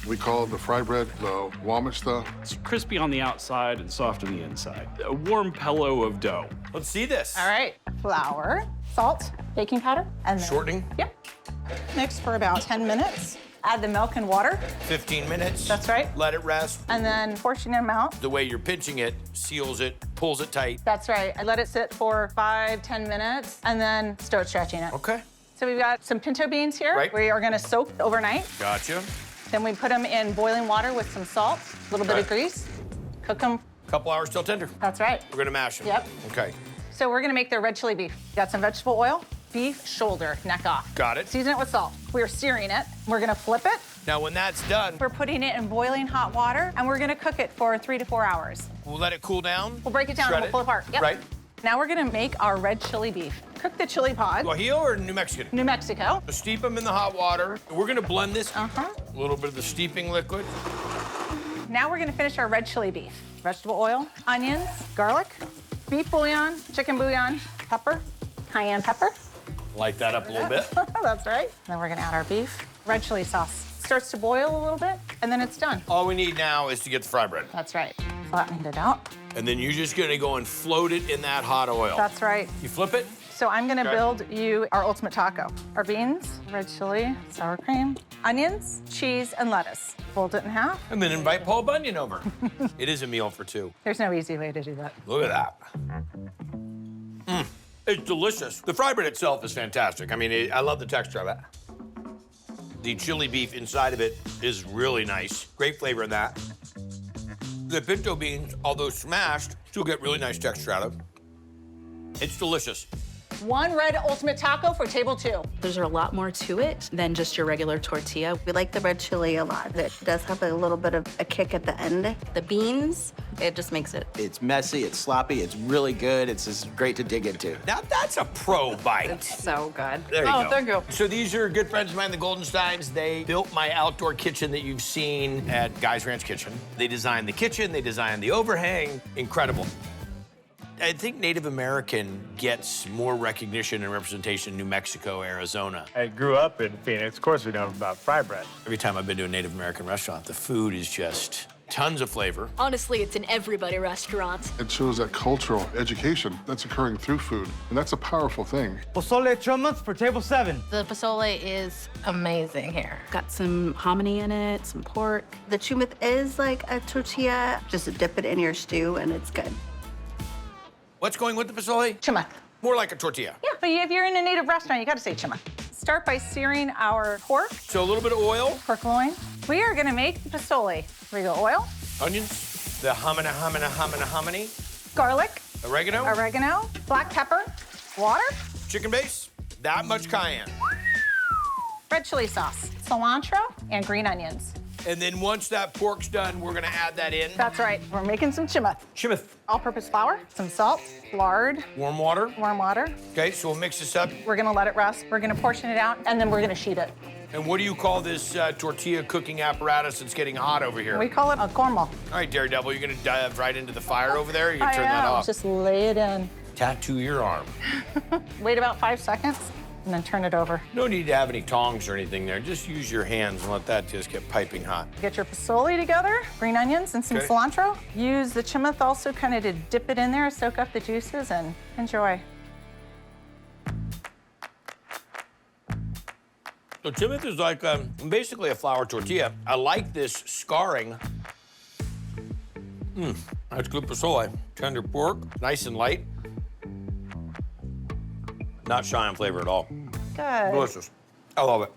We call the fry bread the wamachta. It's crispy on the outside and soft on the inside. A warm pillow of dough. Let's see this. All right, flour, salt, baking powder, and then... Shortening? Yep. Mix for about 10 minutes. Add the milk and water. 15 minutes. That's right. Let it rest. And then portion them out. The way you're pinching it seals it, pulls it tight. That's right. I let it sit for 5-10 minminutes and then start stretching it. Okay. So we've got some pinto beans here. Right. We are gonna soak overnight. Gotcha. Then we put them in boiling water with some salt, a little bit of grease, cook them. Couple hours till tender. That's right. We're gonna mash them. Yep. Okay. So we're gonna make their red chili beef. Got some vegetable oil, beef shoulder, neck off. Got it. Season it with salt. We're searing it. We're gonna flip it. Now, when that's done, We're putting it in boiling hot water, and we're gonna cook it for 3 to 4 hours. we'll let it cool down. We'll break it down Shred and we'll pull it apart. Yep. Right. Now we're gonna make our red chili beef. Cook the chili pod. Guajillo or New Mexican? New Mexico. Steep them in the hot water. We're gonna blend this. Uh-huh. A little bit of the steeping liquid. Now we're gonna finish our red chili beef. Vegetable oil, onions, garlic, beef bouillon, chicken bouillon, pepper, cayenne pepper. Light that up a little bit. That's right. Then we're gonna add our beef. Red chili sauce. Starts to boil a little bit, and then it's done. All we need now is to get the fry bread. That's right. Flatten it out. And then you're just gonna go and float it in that hot oil. That's right. You flip it. So I'm gonna Okay. build you our ultimate taco. Our beans, red chili, sour cream, onions, cheese, and lettuce. Fold it in half. And then invite Paul Bunyan over. It is a meal for two. There's no easy way to do that. Look at that. It's delicious. The fry bread itself is fantastic. I mean, I love the texture of it. The chili beef inside of it is really nice. Great flavor in that. The pinto beans, although smashed, still get really nice texture out of it. It's delicious. One red ultimate taco for table 2. There's a lot more to it than just your regular tortilla. We like the red chili a lot. It does have a little bit of a kick at the end. The beans, it just makes it. It's messy, it's sloppy, it's really good. It's just great to dig into. Now that's a pro bite. It's so good. There you go. Thank you. So these are good friends of mine, the Goldensteins. They built my outdoor kitchen that you've seen at Guy's Ranch Kitchen. They designed the kitchen, they designed the overhang. Incredible. I think Native American gets more recognition and representation in New Mexico, Arizona. I grew up in Phoenix. Of course, we know about fry bread. Every time I've been to a Native American restaurant, the food is just tons of flavor. Honestly, it's an everybody restaurant. It shows that cultural education that's occurring through food, and that's a powerful thing. Pozole chummas for table 7. The pozole is amazing here. Got some hominy in it, some pork. The chumith is like a tortilla. Just dip it in your stew, and it's good. What's going with the pozole? Chumeth. More like a tortilla. Yeah, but if you're in a native restaurant, you gotta say chumeth. Start by searing our pork. So a little bit of oil. Pork loin. We are gonna make pozole. We go oil. Onions. The hominy. Garlic. Oregano. Oregano. Black pepper. Water. Chicken base. That much cayenne. Red chili sauce. Cilantro and green onions. And then once that pork's done, we're gonna add that in. That's right. We're making some chumeth. Chumeth. All-purpose flour, some salt, lard, Warm water. warm water. Okay, so we'll mix this up. We're gonna let it rest. We're gonna portion it out, and then we're gonna sheet it. And what do you call this tortilla cooking apparatus that's getting hot over here? We call it a cornmeal. All right, Daredevil, you're gonna dive right into the fire over there, or you turn that off? Just lay it in. Tattoo your arm. Wait about 5 seconds, and then turn it over. No need to have any tongs or anything there. Just use your hands and let that just get piping hot. Get your pozole together, green onions and some Okay. cilantro. Use the chumeth also kind of to dip it in there, soak up the juices, and enjoy. So chumeth is like basically a flour tortilla. I like this scarring. That's good pozole. Tender pork, nice and light. Not shy on flavor at all. Good. Delicious. I love it.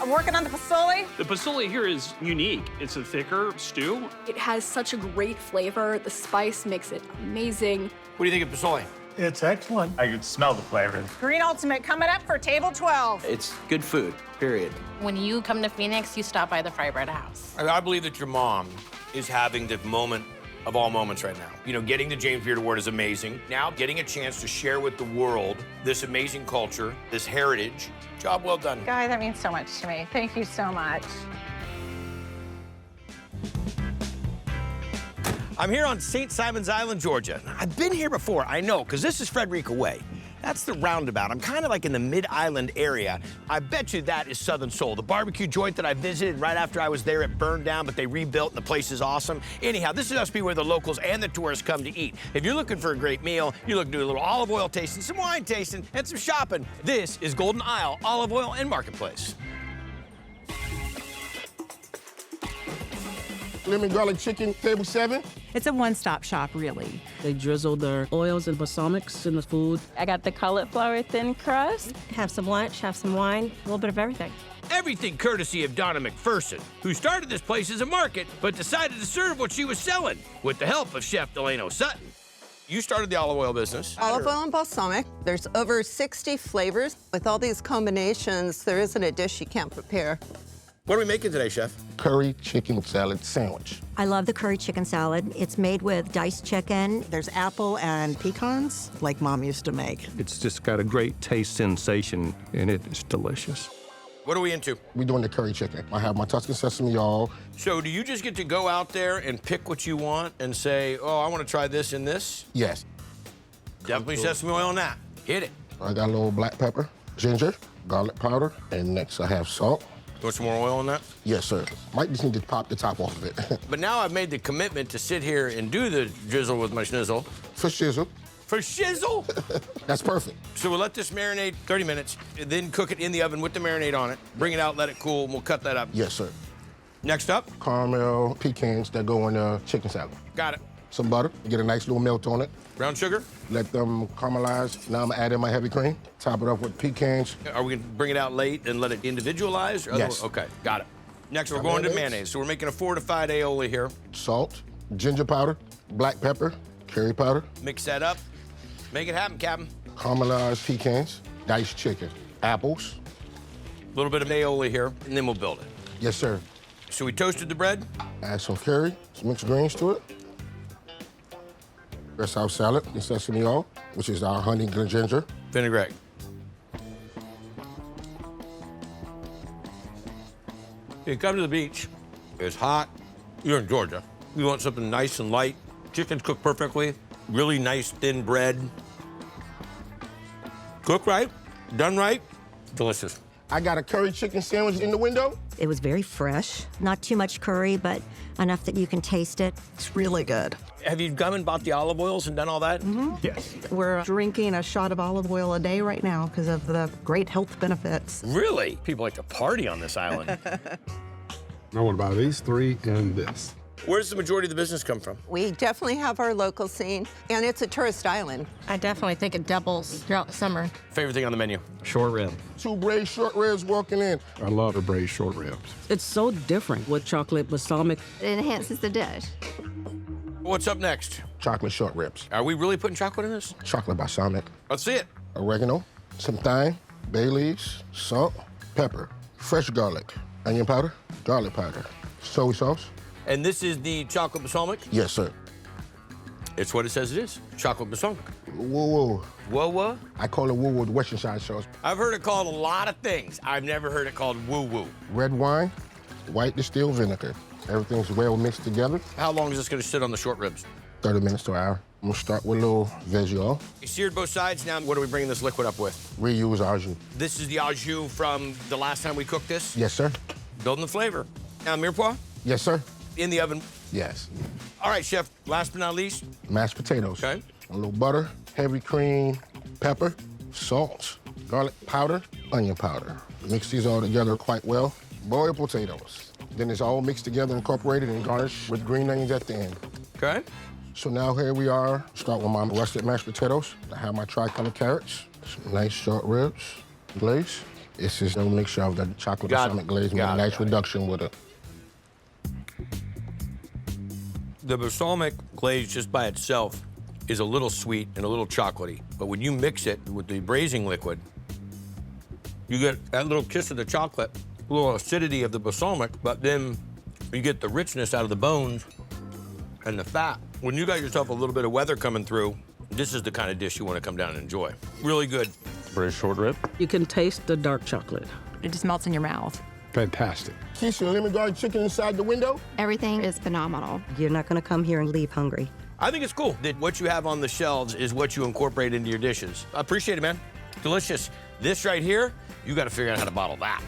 I'm working on the pozole. The pozole here is unique. It's a thicker stew. It has such a great flavor. The spice makes it amazing. What do you think of pozole? It's excellent. I can smell the flavor. Green Ultimate coming up for table 12. It's good food, period. When you come to Phoenix, you stop by the Fry Bread House. I believe that your mom is having the moment of all moments right now. You know, getting the James Beard Award is amazing. Now getting a chance to share with the world this amazing culture, this heritage. Job well done. Guy, that means so much to me. Thank you so much. I'm here on St. Simon's Island, Georgia. I've been here before, I know, because this is Frederica Way. That's the Roundabout. I'm kind of like in the Mid-Island area. I bet you that is Southern Soul. The barbecue joint that I visited right after I was there, it burned down, but they rebuilt and the place is awesome. Anyhow, this must be where the locals and the tourists come to eat. If you're looking for a great meal, you're looking to do a little olive oil tasting, some wine tasting, and some shopping. This is Golden Isle Olive Oil and Marketplace. Lemon garlic chicken, table 7. It's a one-stop shop, really. They drizzle their oils and balsamics in the food. I got the cauliflower thin crust. Have some lunch, have some wine, a little bit of everything. Everything courtesy of Donna McPherson, who started this place as a market, but decided to serve what she was selling with the help of Chef Delano Sutton. You started the olive oil business. Olive oil and balsamic. There's over 60 flavors. With all these combinations, there isn't a dish you can't prepare. What are we making today, Chef? Curry chicken salad sandwich. I love the curry chicken salad. It's made with diced chicken. There's apple and pecans, like Mom used to make. It's just got a great taste sensation, and it's delicious. What are we into? We're doing the curry chicken. I have my Tuscan sesame oil. So do you just get to go out there and pick what you want and say, oh, I want to try this and this? Yes. Definitely sesame oil on that. Hit it. I got a little black pepper, ginger, garlic powder, and next I have salt. You want some more oil on that? Yes, sir. Might just need to pop the top off of it. But now I've made the commitment to sit here and do the drizzle with my schnizzle. For shizzle. For shizzle? That's perfect. So we'll let this marinate 30 minutes, and then cook it in the oven with the marinade on it. Bring it out, let it cool, and we'll cut that up. Yes, sir. Next up? Caramel pecans that go in the chicken salad. Got it. Some butter, get a nice little melt on it. Brown sugar? Let them caramelize. Now I'm gonna add in my heavy cream. Top it up with pecans. Are we gonna bring it out late and let it individualize? Or Yes. Okay, got it. Next, we're going to mayonnaise. So we're making a fortified aioli here. Salt, ginger powder, black pepper, curry powder. Mix that up. Make it happen, Captain. Caramelized pecans, diced chicken, apples. A little bit of aioli here, and then we'll build it. Yes, sir. So we toasted the bread. Add some curry, some mixed greens to it. Dress our salad in sesame oil, which is our honey ginger. Vinaigrette. You come to the beach, it's hot, you're in Georgia. You want something nice and light. Chicken's cooked perfectly, really nice thin bread. Cooked right, done right, delicious. I got a curry chicken sandwich in the window. It was very fresh. Not too much curry, but enough that you can taste it. It's really good. Have you come and bought the olive oils and done all that? Mm-hmm. Yes. We're drinking a shot of olive oil a day right now because of the great health benefits. Really? People like to party on this island. I want to buy these 3 and this. Where does the majority of the business come from? We definitely have our local scene, and it's a tourist island. I definitely think it doubles throughout the summer. Favorite thing on the menu? Short rib. 2 braised short ribs walking in. I love the braised short ribs. It's so different with chocolate balsamic. It enhances the dish. What's up next? Chocolate short ribs. Are we really putting chocolate in this? Chocolate balsamic. Let's see it. Oregano, some thyme, bay leaves, salt, pepper, fresh garlic, onion powder, garlic powder, soy sauce. And this is the chocolate balsamic? Yes, sir. It's what it says it is. Chocolate balsamic. Whoa, whoa. Whoa, whoa? I call it woo-woo with Western side sauce. I've heard it called a lot of things. I've never heard it called woo-woo. Red wine, white distilled vinegar. Everything's well mixed together. How long is this gonna sit on the short ribs? 30 minutes to an hour. I'm gonna start with a little veggie oil. You seared both sides. Now, what are we bringing this liquid up with? Reuse au jus. This is the au jus from the last time we cooked this? Yes, sir. Building the flavor. Now, mirepoix? Yes, sir. In the oven. Yes. All right, Chef, last but not least. Mashed potatoes. Okay. A little butter, heavy cream, pepper, salt, garlic powder, onion powder. Mix these all together quite well. Boiled potatoes. Then it's all mixed together, incorporated, and garnished with green onions at the end. Okay. So now here we are. Start with my russet mashed potatoes. I have my tricolor carrots, some nice short ribs, glaze. This is a mixture of the chocolate balsamic glaze with a nice reduction with it. The balsamic glaze just by itself is a little sweet and a little chocolatey. But when you mix it with the braising liquid, you get that little kiss of the chocolate, a little acidity of the balsamic, but then you get the richness out of the bones and the fat. When you got yourself a little bit of weather coming through, this is the kind of dish you want to come down and enjoy. Really good. Braised short rib. You can taste the dark chocolate. It just melts in your mouth. Fantastic. Quiche and lemon garlic chicken inside the window. Everything is phenomenal. You're not going to come here and leave hungry. I think it's cool that what you have on the shelves is what you incorporate into your dishes. I appreciate it, man. Delicious. This right here, you got to figure out how to bottle that.